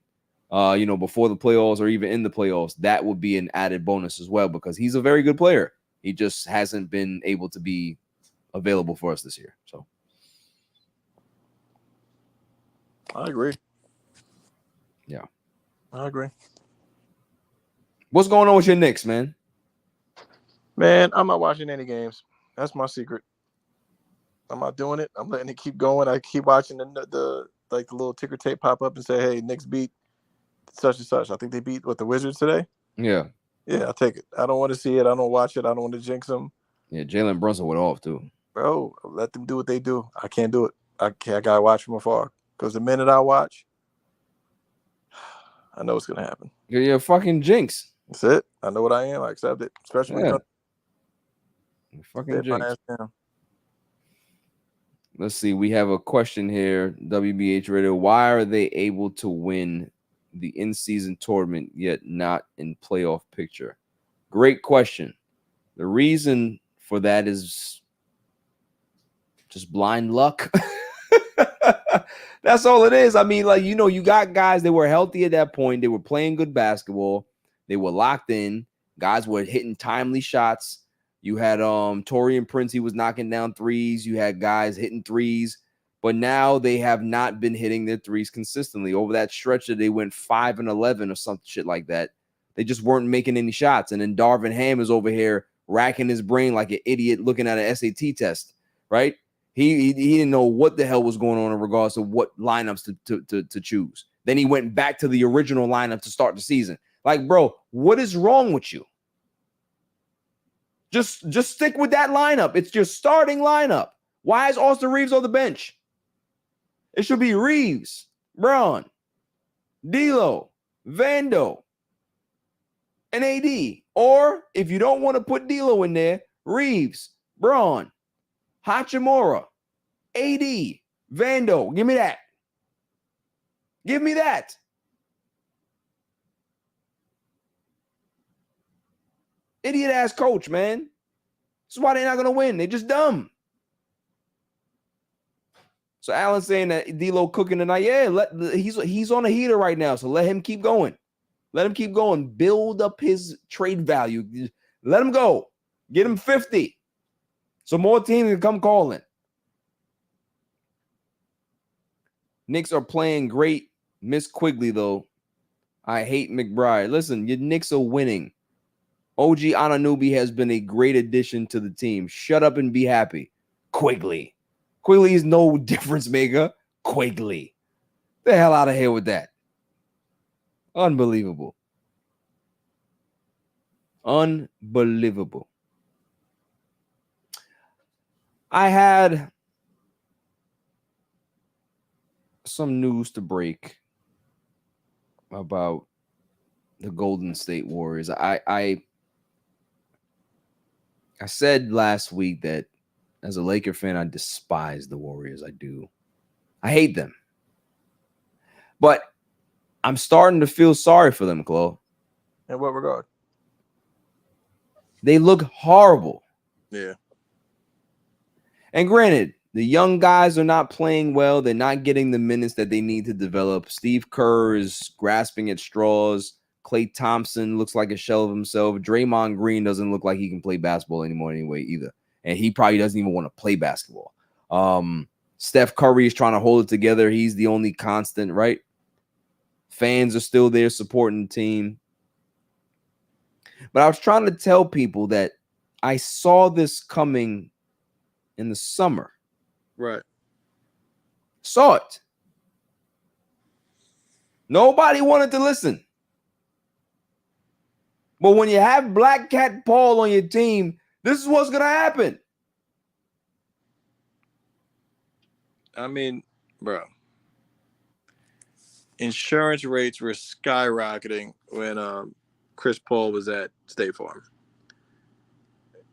before the playoffs or even in the playoffs, that would be an added bonus as well because he's a very good player. He just hasn't been able to be available for us this year. So I agree. Yeah. I agree. What's going on with your Knicks, man? Man, I'm not watching any games. That's my secret. I'm not doing it. I'm letting it keep going. I keep watching the little ticker tape pop up and say, hey, Knicks beat such and such. I think they beat the Wizards today. Yeah. Yeah, I'll take it. I don't want to see it. I don't watch it. I don't want to jinx them. Yeah, Jalen Brunson went off too. Bro, let them do what they do. I can't do it. I gotta watch from afar. Because the minute I watch, I know what's gonna happen. You're a fucking jinx. That's it. I know what I am. I accept it. Especially when it comes fucking jinx. Down. Let's see. We have a question here. WBH Radio. Why are they able to win the in-season tournament yet not in playoff picture? Great question. The reason for that is just blind luck. That's all it is. I mean, you got guys that were healthy at that point. They were playing good basketball. They were locked in. Guys were hitting timely shots. You had Taurean Prince. He was knocking down threes. You had guys hitting threes. But now they have not been hitting their threes consistently. Over that stretch that they went 5-11 or some shit like that, they just weren't making any shots. And then Darvin Ham is over here racking his brain like an idiot looking at an SAT test, right? He didn't know what the hell was going on in regards to what lineups to choose. Then he went back to the original lineup to start the season. Like, bro, what is wrong with you? Just stick with that lineup. It's your starting lineup. Why is Austin Reeves on the bench? It should be Reeves, Braun, D'Lo, Vando, and AD. Or if you don't want to put D'Lo in there, Reeves, Braun, Hachimura, AD, Vando. Give me that. Give me that. Idiot-ass coach, man. This is why they're not going to win. They're just dumb. So Alan's saying that D'Lo cooking tonight. Yeah, he's on a heater right now, so let him keep going. Let him keep going. Build up his trade value. Let him go. Get him 50. So more teams can come calling. Knicks are playing great. Miss Quigley, though. I hate McBride. Listen, your Knicks are winning. OG Anunoby has been a great addition to the team. Shut up and be happy. Quigley. Quigley is no difference maker. Quigley. The hell out of here with that. Unbelievable. Unbelievable. I had some news to break about the Golden State Warriors. I said last week that as a Laker fan, I despise the Warriors. I do. I hate them. But I'm starting to feel sorry for them, Chloe. In what regard? They look horrible. Yeah. And granted, the young guys are not playing well. They're not getting the minutes that they need to develop. Steve Kerr is grasping at straws. Klay Thompson looks like a shell of himself. Draymond Green doesn't look like he can play basketball anymore anyway either. And he probably doesn't even want to play basketball. Steph Curry is trying to hold it together. He's the only constant, right? Fans are still there supporting the team. But I was trying to tell people that I saw this coming in the summer. Right. Saw it. Nobody wanted to listen. But when you have Black Cat Paul on your team, this is what's going to happen. I mean, bro, insurance rates were skyrocketing when Chris Paul was at State Farm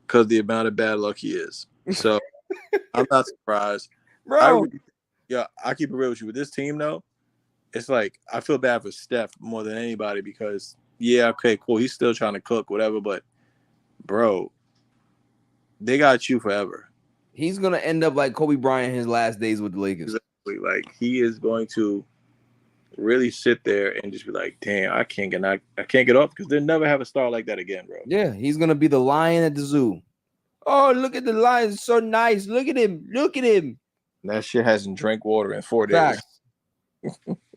because the amount of bad luck he is. So I'm not surprised. Bro. I keep it real with you. With this team, though, it's like I feel bad for Steph more than anybody because, yeah, okay, cool. He's still trying to cook, whatever. But, bro, they got you forever. He's going to end up like Kobe Bryant in his last days with the Lakers. Exactly. Like, he is going to really sit there and just be like, damn, I can't get off because they'll never have a star like that again, bro. Yeah, he's going to be the lion at the zoo. Oh, look at the lion. It's so nice. Look at him. Look at him. That shit hasn't drank water in 4 days. Facts.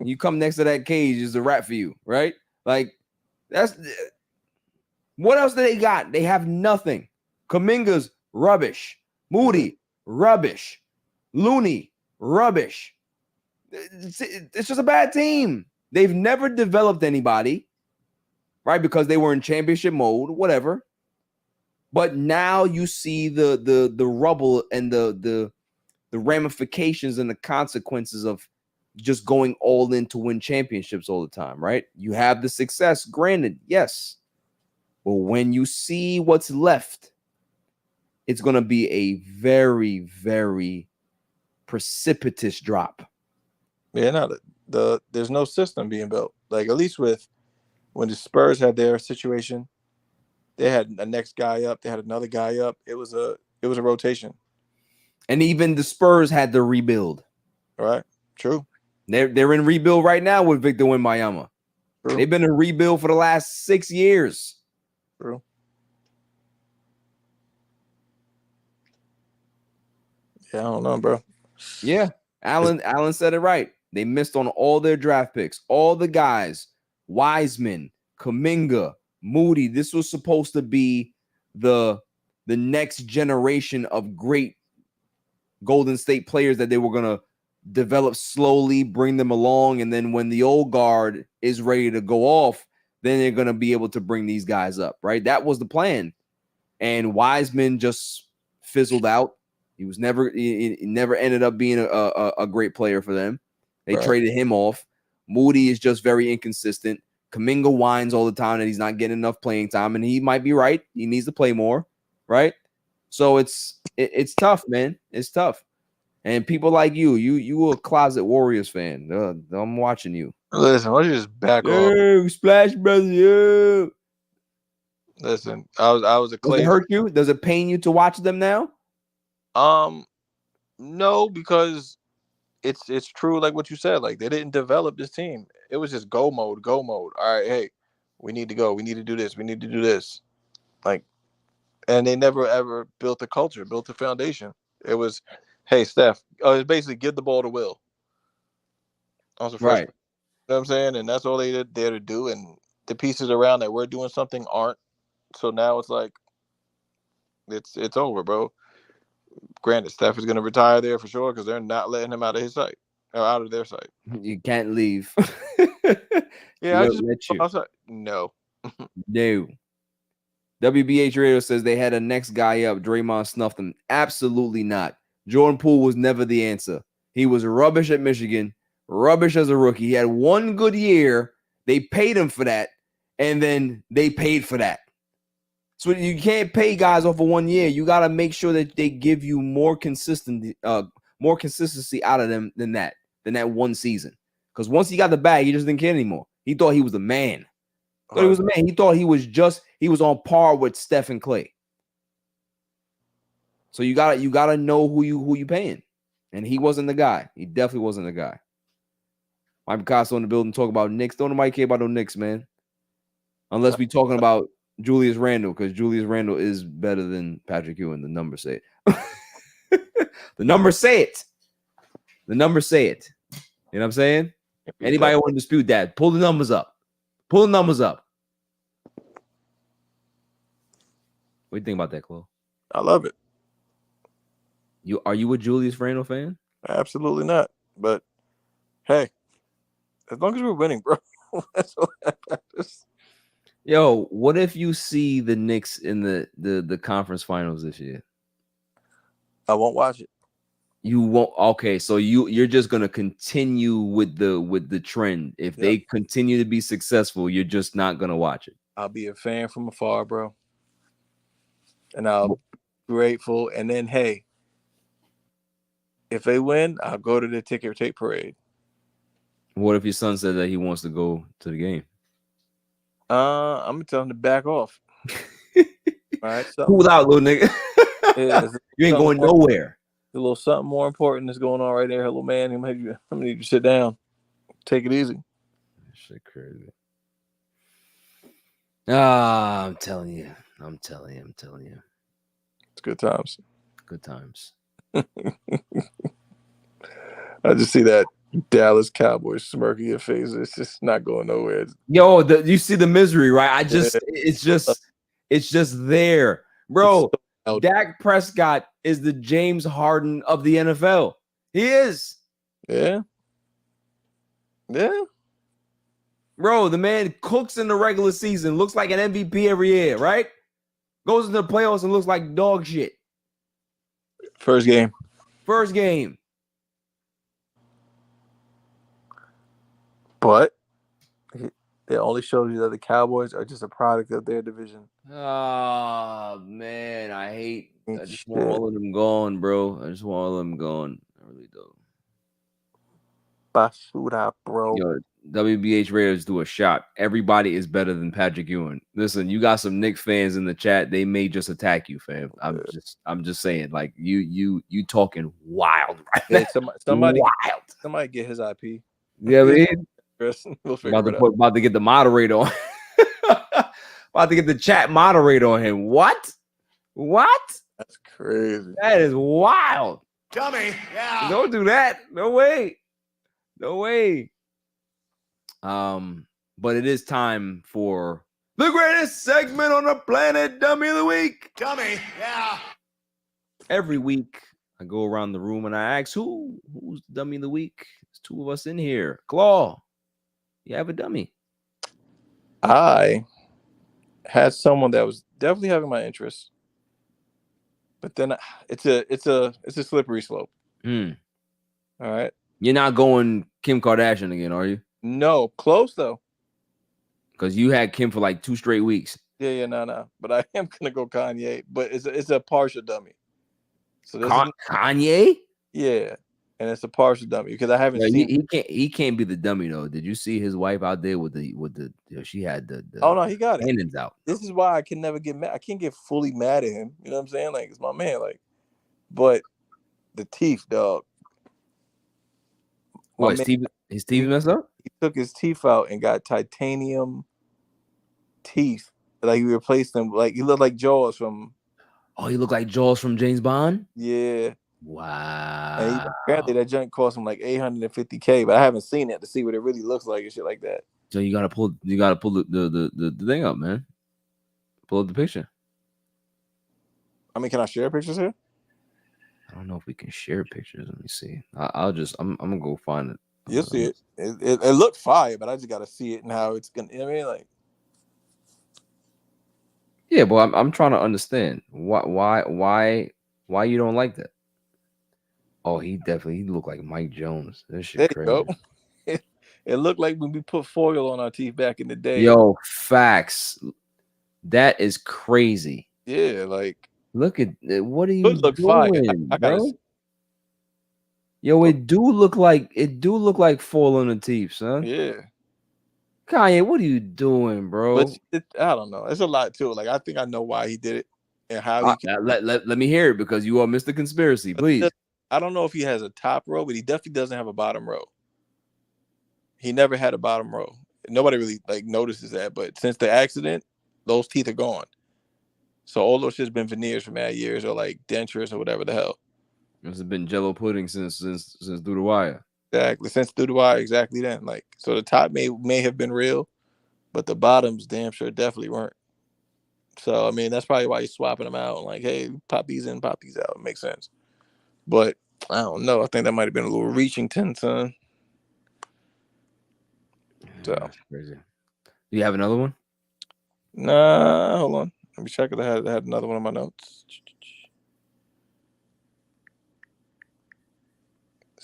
You come next to that cage, it's a wrap for you, right? Like, that's what else do they got? They have nothing. Kuminga's rubbish. Moody, rubbish. Looney, rubbish. It's just a bad team. They've never developed anybody, right? Because they were in championship mode, whatever. But now you see the rubble and the ramifications and the consequences of just going all in to win championships all the time, right? You have the success, granted, yes. But when you see what's left, it's going to be a very, very precipitous drop. Yeah, no, there's no system being built. Like, at least when the Spurs had their situation, they had a next guy up, they had another guy up. It was a rotation. And even the Spurs had to rebuild. Right? True. They're in rebuild right now with Victor Wembanyama. True. They've been in rebuild for the last 6 years. True. Yeah, I don't know, bro. Yeah. Allen said it right. They missed on all their draft picks. All the guys, Wiseman, Kuminga, Moody. This was supposed to be the next generation of great Golden State players that they were going to develop slowly, bring them along. And then when the old guard is ready to go off, then they're going to be able to bring these guys up, right? That was the plan. And Wiseman just fizzled out. He never ended up being a great player for them. They traded him off. Moody is just very inconsistent. Kuminga whines all the time that he's not getting enough playing time, and he might be right. He needs to play more, right? So it's tough, man. It's tough. And people like you a closet Warriors fan. I'm watching you. Listen, why don't you just back off? Splash Brothers, yeah. Listen, I was a Clay. Does it hurt you? Does it pain you to watch them now? No, because it's true, like what you said. Like, they didn't develop this team. It was just go mode. All right, hey, we need to go. We need to do this. We need to do this. Like, and they never ever built a culture, built a foundation. It was, hey, Steph. It's basically give the ball to Will. I was a freshman. Right. You know what I'm saying? And that's all they did there to do. And the pieces around that we're doing something aren't. So now it's like, it's over, bro. Granted, Steph is going to retire there for sure because they're not letting him out of his sight or out of their sight. You can't leave. Yeah, I just let you. No. No. WBH Radio says they had a next guy up. Draymond snuffed him. Absolutely not. Jordan Poole was never the answer. He was rubbish at Michigan, rubbish as a rookie. He had one good year. They paid him for that, and then they paid for that. So you can't pay guys off of 1 year. You got to make sure that they give you more consistency out of them than that. than that one season. Because once he got the bag, he just didn't care anymore. He thought he was the man. He was a man. He thought he was on par with Steph and Clay. So you gotta know who you paying. And he wasn't the guy. He definitely wasn't the guy. Mike Picasso in the building talk about Knicks. Don't nobody care about no Knicks, man. Unless we talking about Julius Randle, because Julius Randle is better than Patrick Ewing. The numbers say it. The numbers say it. The numbers say it. You know what I'm saying? Anybody want to dispute that? Pull the numbers up. Pull the numbers up. What do you think about that, Chloe? I love it. Are you a Julius Randle fan? Absolutely not. But hey, as long as we're winning, bro. That's all that matters. Yo, what if you see the Knicks in the conference finals this year? I won't watch it. You won't. Okay, so you're just gonna continue with the trend. If they continue to be successful, you're just not gonna watch it. I'll be a fan from afar, bro, and I'll be grateful. And then, hey, if they win, I'll go to the ticker tape parade. What if your son said that he wants to go to the game? I'm gonna tell him to back off. All right, cool out, little nigga. You ain't going nowhere. A little something more important is going on right there. Hello, man. I'm gonna need you to sit down. Take it easy. Shit crazy. I'm telling you. It's good times. Good times. I just see that Dallas Cowboys smirk in your face. It's just not going nowhere. Yo, you see the misery, right? It's just there, bro. So Dak Prescott is the James Harden of the NFL. He is. Yeah. Bro, the man cooks in the regular season, looks like an MVP every year, right? Goes into the playoffs and looks like dog shit. First game. But it only shows you that the Cowboys are just a product of their division. Oh, man, I just want all of them gone, bro. I just want all of them gone. I really do. Basura, bro. Yo, WBH Raiders do a shot. Everybody is better than Patrick Ewing. Listen, you got some Knicks fans in the chat. They may just attack you, fam. I'm just saying, like you talking wild right now. Somebody get his IP. Yeah, man. We'll figure it out. About to get the moderator on. About to get the chat moderator on him. What? That's crazy. That is wild. Dummy. Yeah. Don't do that. No way. But it is time for the greatest segment on the planet, Dummy of the Week. Dummy. Yeah. Every week, I go around the room and I ask who's the Dummy of the Week. There's two of us in here. Claw, you have a dummy. I had someone that was definitely having my interest, but then it's a slippery slope. All right. You're not going Kim Kardashian again, are you? No, close though. Because you had Kim for like 2 straight weeks. Yeah, no. But I am gonna go Kanye. But it's a partial dummy. So Kanye? Yeah, and it's a partial dummy because I haven't seen. He can't be the dummy though. Did you see his wife out there with the she had the oh no, he got it out. This is why I can never get mad. I can't get fully mad at him. You know what I'm saying? Like it's my man. Like, but the teeth, dog. What, his teeth messed up? He took his teeth out and got titanium teeth. Like he replaced them. Like he looked like Jaws from. Oh, he looked like Jaws from James Bond? Yeah. Wow. And apparently that junk cost him like $850K, but I haven't seen it to see what it really looks like and shit like that. So you gotta pull the thing up, man. Pull up the picture. I mean, can I share pictures here? I don't know if we can share pictures. Let me see. I'm gonna go find it. You'll see it. It looked fire, but I just gotta see it and how it's gonna. You know what I mean, like. Yeah, but I'm trying to understand why you don't like that. Oh, he looked like Mike Jones. That shit there crazy. You go. It looked like when we put foil on our teeth back in the day. Yo, facts. That is crazy. Yeah, like look at what are you look doing, fire. bro? Yo, it do look like fall on the teeth, son. Yeah. Kanye, what are you doing, bro? But I don't know. It's a lot to it. Like I think I know why he did it and how he can. Let me hear it because you are Mr. Conspiracy, please. I don't know if he has a top row, but he definitely doesn't have a bottom row. He never had a bottom row. Nobody really like notices that, but since the accident, those teeth are gone. So all those shit's been veneers for mad years, or like dentures or whatever the hell. This has been Jello pudding since through the wire. Exactly, since through the wire. Exactly then. Like so, the top may have been real, but the bottoms damn sure definitely weren't. So I mean, that's probably why he's swapping them out. Like, hey, pop these in, pop these out. It makes sense. But I don't know. I think that might have been a little reaching, son. So That's crazy. Do you have another one? Nah, hold on. Let me check it. I had another one on my notes.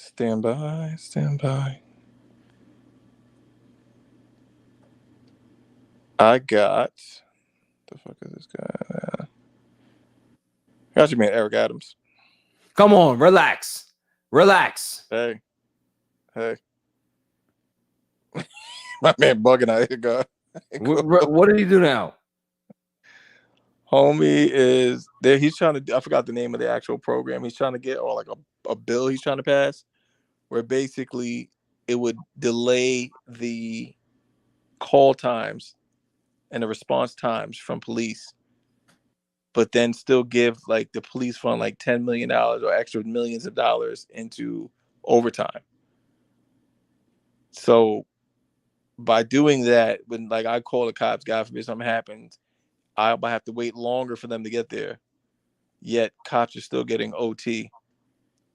Stand by. I got the fuck is this guy? Got you, man, Eric Adams. Come on, relax. Hey. My man bugging out here, God. What did he do now? Homie is there. He's trying to. I forgot the name of the actual program. He's trying to get, or like a bill he's trying to pass, where basically it would delay the call times and the response times from police, but then still give like the police fund like $10 million or extra millions of dollars into overtime. So by doing that, when like I call the cops, God forbid something happens, I have to wait longer for them to get there. Yet cops are still getting OT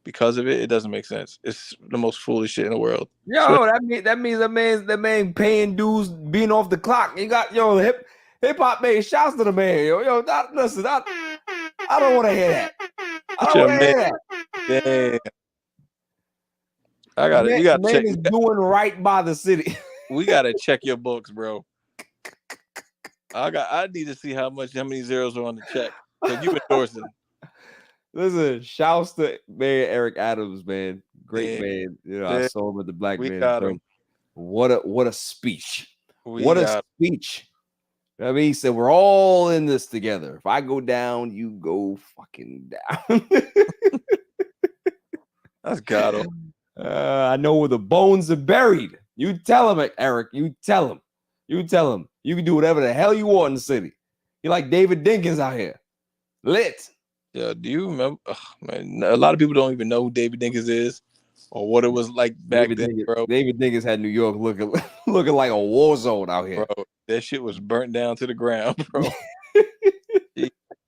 because of it. It doesn't make sense. It's the most foolish shit in the world. Yo, that means that man paying dues being off the clock. You got hip hop man. Shouts to the man. Yo, listen. I don't want to hear that. I don't want to hear that. Damn. I got it. You got to check. Man is doing right by the city. We got to check your books, bro. I need to see how many zeros are on the check. Because you endorsing. Listen, shouts to man Eric Adams, man. Great man. You know, I saw him at the Black Man. Got him. What a speech. What a speech. I mean, he said, we're all in this together. If I go down, you go fucking down. That's got him. I know where the bones are buried. You tell him, Eric. You tell him. You can do whatever the hell you want in the city. You're like David Dinkins out here. Lit. Yeah, do you remember? Oh, man, a lot of people don't even know who David Dinkins is or what it was like back then, bro. David Dinkins had New York looking like a war zone out here. Bro, that shit was burnt down to the ground, bro.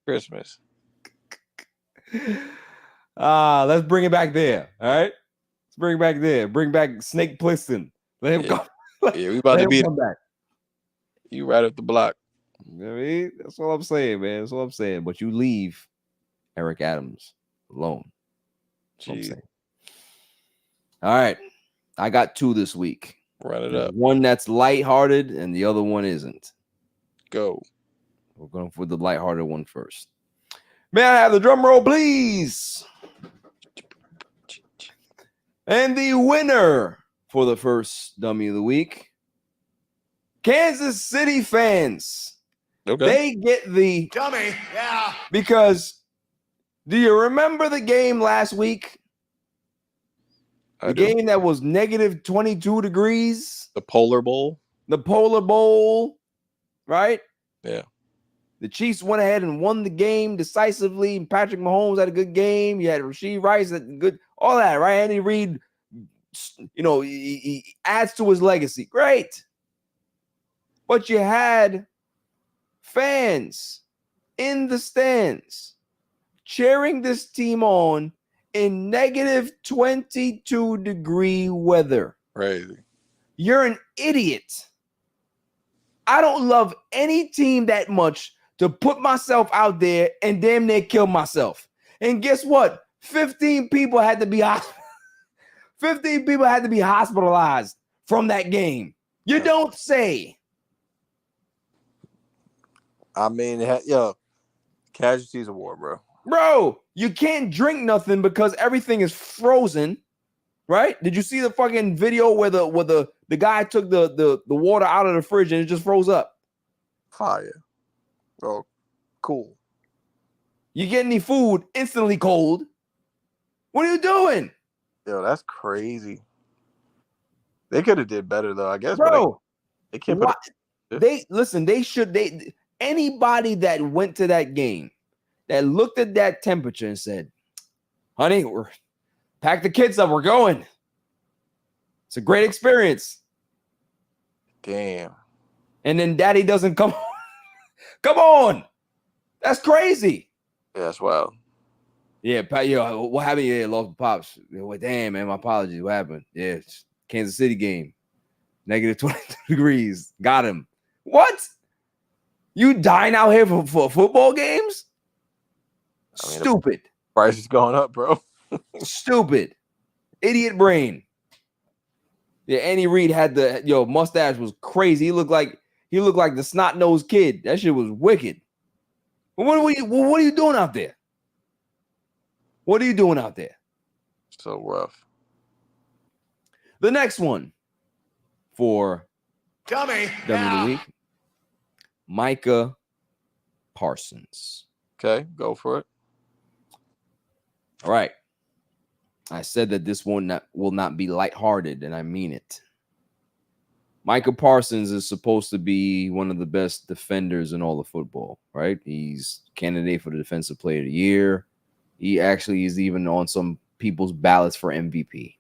Christmas. Let's bring it back there. All right. Let's bring it back there. Bring back Snake Plissken. Let him go. Yeah, we about to be back. You right up the block. You know what I mean? That's all I'm saying, man. That's all I'm saying. But you leave Eric Adams alone. That's what I'm saying. All right. I got two this week. Run it up. One that's lighthearted and the other one isn't. Go. We're going for the lighthearted one first. May I have the drum roll, please? And the winner for the first dummy of the week, Kansas City fans. Okay. They get the Dummy. Yeah. because do you remember the game last week? The game that was negative 22 degrees. The Polar Bowl. The Polar Bowl, right? Yeah. The Chiefs went ahead and won the game decisively. Patrick Mahomes had a good game. You had Rasheed Rice had good, all that, right? Andy Reid, you know, he adds to his legacy. Great. But you had fans in the stands cheering this team on in negative 22-degree weather. Crazy. You're an idiot. I don't love any team that much to put myself out there and damn near kill myself. And guess what? 15 people had to be 15 people had to be hospitalized from that game. You don't say. I mean, yo, casualties of war, bro. Bro, you can't drink nothing because everything is frozen. right? Did you see the fucking video where the guy took the water out of the fridge and it just froze up? Fire. Oh, cool. You get any food, instantly cold. What are you doing? Yo, that's crazy. They could have did better though, I guess. Bro, they can't what? put Anybody that went to that game that looked at that temperature and said, honey, pack the kids up, we're going. It's a great experience. Damn. And then daddy doesn't come. Come on. That's crazy. Yeah, that's wild. Yeah, what happened? Yeah, lost the pops. Well, damn, man, my apologies. What happened? Yeah, it's Kansas City game. Negative 22 degrees. Got him. What? You dying out here for football games? I mean, stupid. Price is going up, bro. Stupid. Idiot brain. Yeah, Andy Reid had the mustache was crazy. He looked like the snot-nosed kid. That shit was wicked. What are you doing out there? What are you doing out there? So rough. The next one for Dummy. the week, Micah Parsons. Okay, go for it. All right. I said that this one will not be lighthearted, and I mean it. Micah Parsons is supposed to be one of the best defenders in all of football, right? He's candidate for the Defensive Player of the Year. He actually is even on some people's ballots for MVP.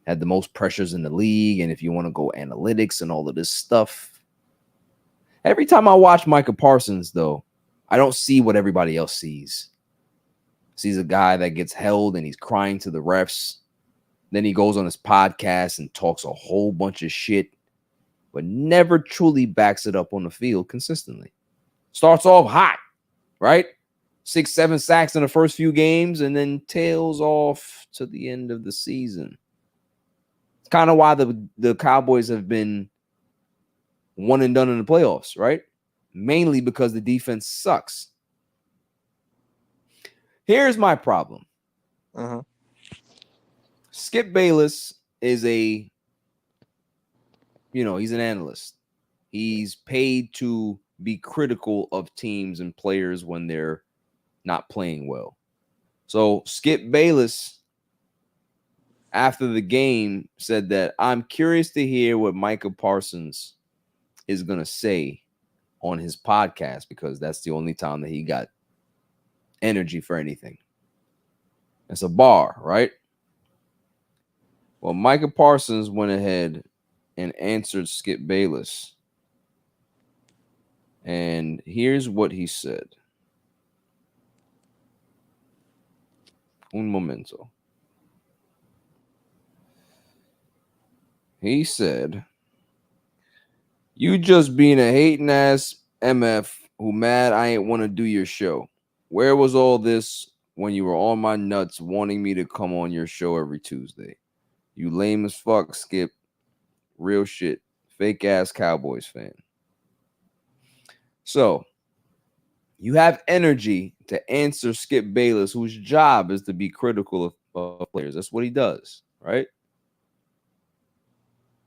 Had the most pressures in the league, and if you want to go analytics and all of this stuff. Every time I watch Micah Parsons, though, I don't see what everybody else sees. Sees a guy that gets held and he's crying to the refs. Then he goes on his podcast and talks a whole bunch of shit, but never truly backs it up on the field consistently. Starts off hot, right? 6-7 sacks in the first few games and then tails off to the end of the season. It's kind of why the Cowboys have been one and done in the playoffs, right? Mainly because the defense sucks. Here's my problem. Skip Bayless is he's an analyst. He's paid to be critical of teams and players when they're not playing well. So Skip Bayless, after the game, said that I'm curious to hear what Micah Parsons is going to say on his podcast because that's the only time that he got energy for anything. It's a bar, right? Well, Micah Parsons went ahead and answered Skip Bayless. And here's what he said. Un momento. He said, you just being a hating ass MF who mad I ain't want to do your show. Where was all this when you were on my nuts wanting me to come on your show every Tuesday? You lame as fuck, Skip. Real shit. Fake ass Cowboys fan. So, you have energy to answer Skip Bayless, whose job is to be critical of players. That's what he does, right?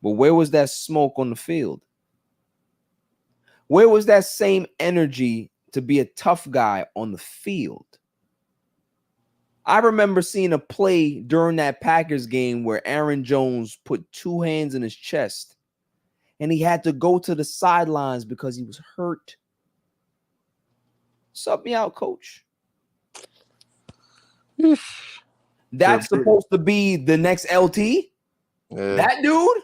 But where was that smoke on the field? Where was that same energy to be a tough guy on the field? I remember seeing a play during that Packers game where Aaron Jones put two hands in his chest and he had to go to the sidelines because he was hurt. Sub me out, coach. That's supposed to be the next LT? Yeah. That dude?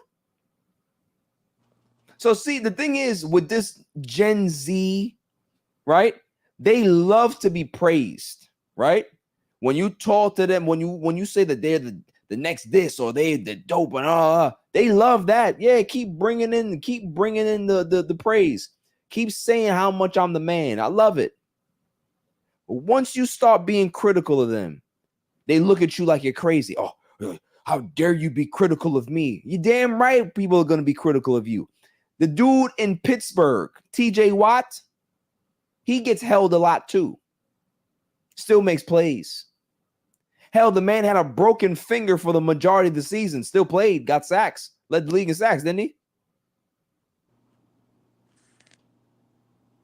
So see, the thing is with this Gen Z, right? They love to be praised, right? When you talk to them, when you say that they're the next this or they're the dope and they love that. Yeah, keep bringing in the praise. Keep saying how much I'm the man. I love it. But once you start being critical of them, they look at you like you're crazy. Oh, how dare you be critical of me? You damn right people are going to be critical of you. The dude in Pittsburgh, TJ Watt, he gets held a lot too. Still makes plays. Hell, the man had a broken finger for the majority of the season. Still played, got sacks, led the league in sacks, didn't he?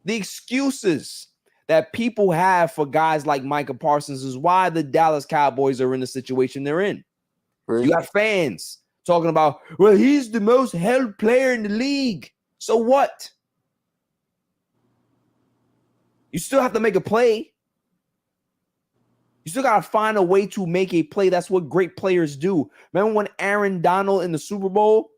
The excuses that people have for guys like Micah Parsons is why the Dallas Cowboys are in the situation they're in. Right. You got fans talking about, well, he's the most held player in the league. So what? You still have to make a play. You still got to find a way to make a play. That's what great players do. Remember when Aaron Donald in the Super Bowl?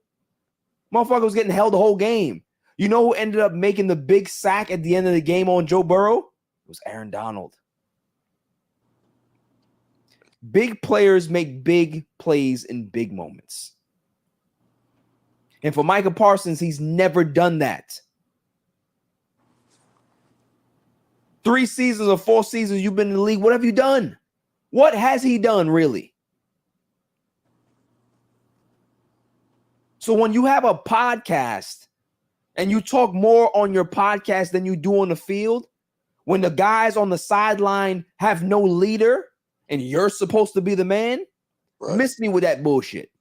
Motherfucker was getting held the whole game. You know who ended up making the big sack at the end of the game on Joe Burrow? It was Aaron Donald. Big players make big plays in big moments. And for Micah Parsons, he's never done that. 3 seasons or 4 seasons you've been in the league. What have you done? What has he done, really? So when you have a podcast and you talk more on your podcast than you do on the field, when the guys on the sideline have no leader and you're supposed to be the man, Right. miss me with that bullshit.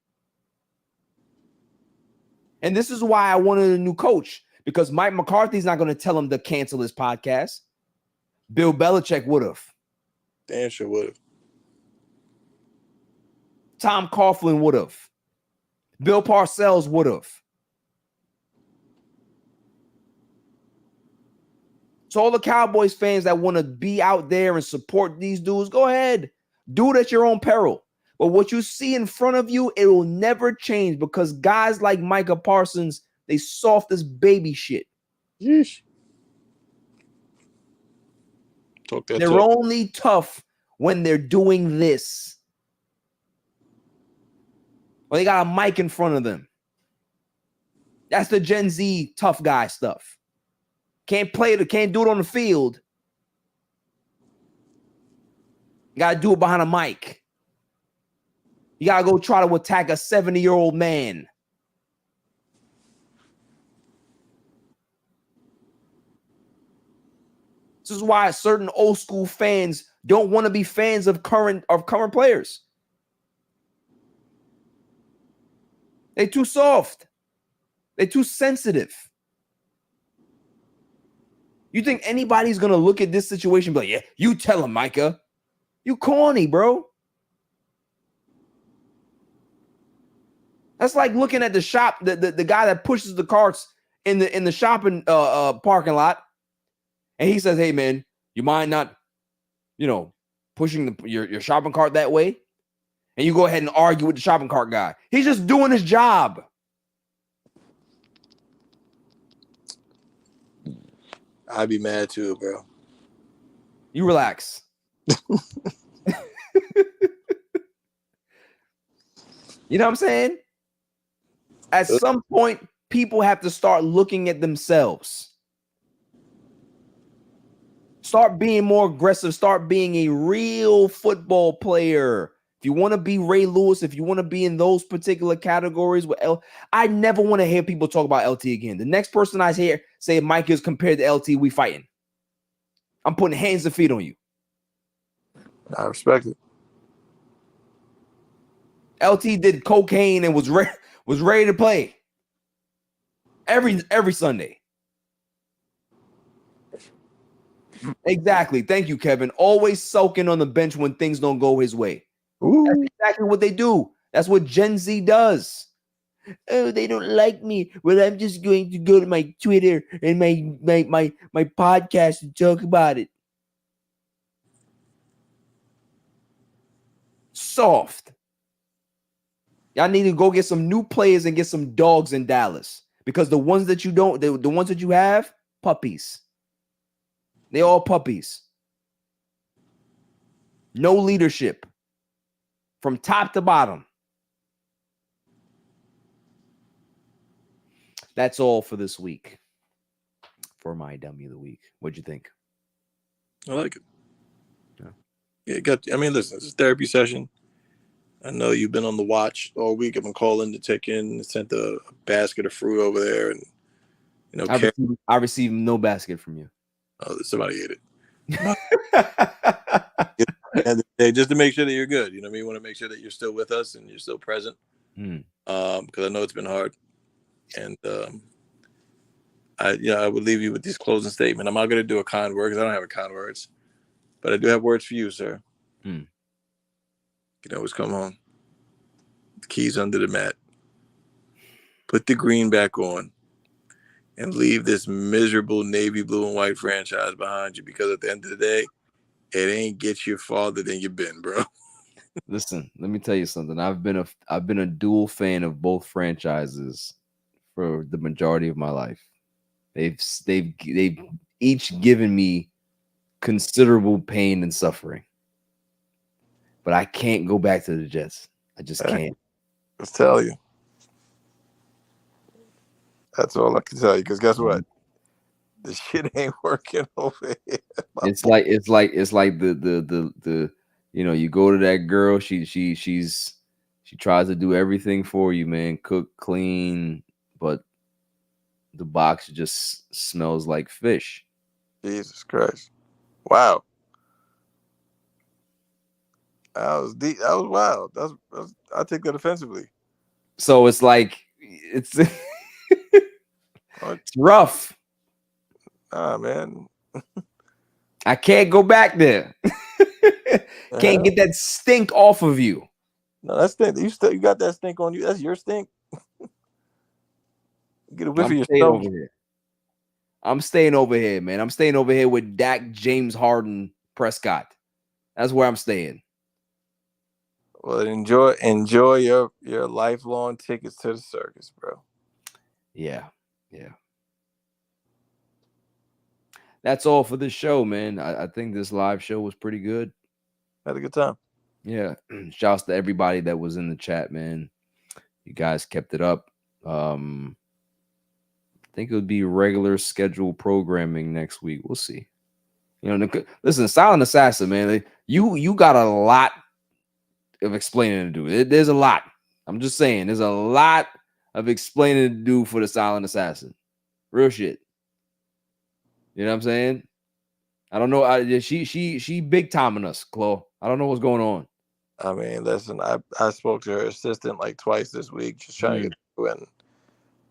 And this is why I wanted a new coach, because Mike McCarthy's not going to tell him to cancel his podcast. Bill Belichick would have. Damn sure would have. Tom Coughlin would have. Bill Parcells would have. So all the Cowboys fans that want to be out there and support these dudes, go ahead. Do it at your own peril. But what you see in front of you, it will never change, because guys like Micah Parsons, they soft as baby shit. Yeesh. Talk that They're talk. only tough when they're doing this. Or they got a mic in front of them. That's the Gen Z tough guy stuff. Can't do it on the field. You got to do it behind a mic. You got to go try to attack a 70-year-old man. This is why certain old school fans don't want to be fans of current players. They're too soft. They're too sensitive. You think anybody's going to look at this situation and be like, yeah, you tell him, Micah. You corny, bro. That's like looking at the shop, the guy that pushes the carts in the shopping parking lot. And he says, hey, man, you mind not, pushing your shopping cart that way? And you go ahead and argue with the shopping cart guy. He's just doing his job. I'd be mad too, bro. You relax. You know what I'm saying? At some point, people have to start looking at themselves. Start being more aggressive. Start being a real football player. If you want to be Ray Lewis, if you want to be in those particular categories with I never want to hear people talk about LT again. The next person I hear say Mike is compared to LT, we fighting. I'm putting hands and feet on you. I respect it. LT did cocaine and was ready to play every Sunday. Exactly. Thank you, Kevin. Always soaking on the bench when things don't go his way. Ooh. That's exactly what they do. That's what Gen Z does. Oh, they don't like me. Well, I'm just going to go to my Twitter and my podcast and talk about it. Soft. Y'all need to go get some new players and get some dogs in Dallas, because the ones that you don't, the ones that you have, puppies. They all puppies. No leadership from top to bottom. That's all for this week. For my dummy of the week. What'd you think? I like it. Yeah, listen, it's a therapy session. I know you've been on the watch all week. I've been calling to check in, sent a basket of fruit over there, and I received no basket from you. Oh, somebody ate it. And just to make sure that you're good. You know what I mean? You want to make sure that you're still with us and you're still present. Because I know it's been hard. And I would leave you with this closing statement. I'm not going to do a kind word because I don't have a kind words. But I do have words for you, sir. You can always come home. The keys under the mat. Put the green back on. And leave this miserable navy blue and white franchise behind you, because at the end of the day, it ain't get you farther than you've been, bro. Listen, let me tell you something. I've been a dual fan of both franchises for the majority of my life. They've each given me considerable pain and suffering. But I can't go back to the Jets. I just can't. Let's tell you. That's all I can tell you. Because guess what? The shit ain't working over here. It's like the you go to that girl, she tries to do everything for you, man. Cook, clean, but the box just smells like fish. Jesus Christ. Wow. That was deep. That was wild. I take that offensively. So it's like it's rough. Ah, man. I can't go back there. Can't get that stink off of you. No, that stink. You got that stink on you. That's your stink. Get a whiff of yourself. I'm staying over here, man. I'm staying over here with Dak, James Harden, Prescott. That's where I'm staying. Well, enjoy your lifelong tickets to the circus, bro. Yeah. That's all for this show, man. I think this live show was pretty good. Had a good time. Yeah. Shouts to everybody that was in the chat, man. You guys kept it up. I think it would be regular scheduled programming next week. We'll see. Listen, Silent Assassin, man. You got a lot of explaining to do. There's a lot. I'm just saying, there's a lot of explaining to do for the Silent Assassin. Real shit. You know what I'm saying? I don't know. She big timing us, Chloe. I don't know what's going on. I mean, listen, I spoke to her assistant like twice this week, just trying to get through, and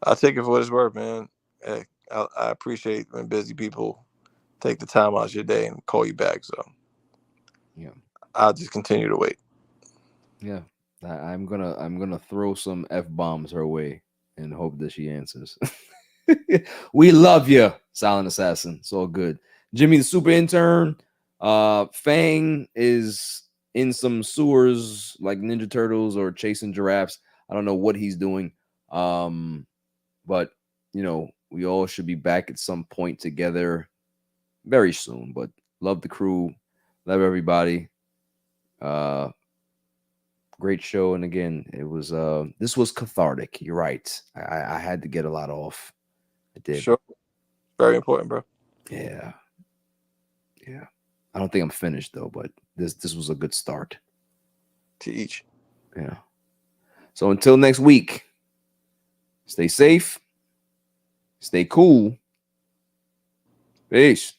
I'll take it for what it's worth, man. I appreciate when busy people take the time out of your day and call you back. So yeah, I'll just continue to wait. Yeah, I'm gonna throw some F-bombs her way and hope that she answers. We love you, Silent Assassin. It's all good. Jimmy the Super Intern. Fang is in some sewers like Ninja Turtles or chasing giraffes. I don't know what he's doing. But we all should be back at some point together very soon. But love the crew. Love everybody. Great show. And again, it was this was cathartic. You're right. I had to get a lot off. I did. Sure. Very important, bro. Yeah. I don't think I'm finished though, but this was a good start. To each. Yeah. So until next week, stay safe, stay cool. Peace.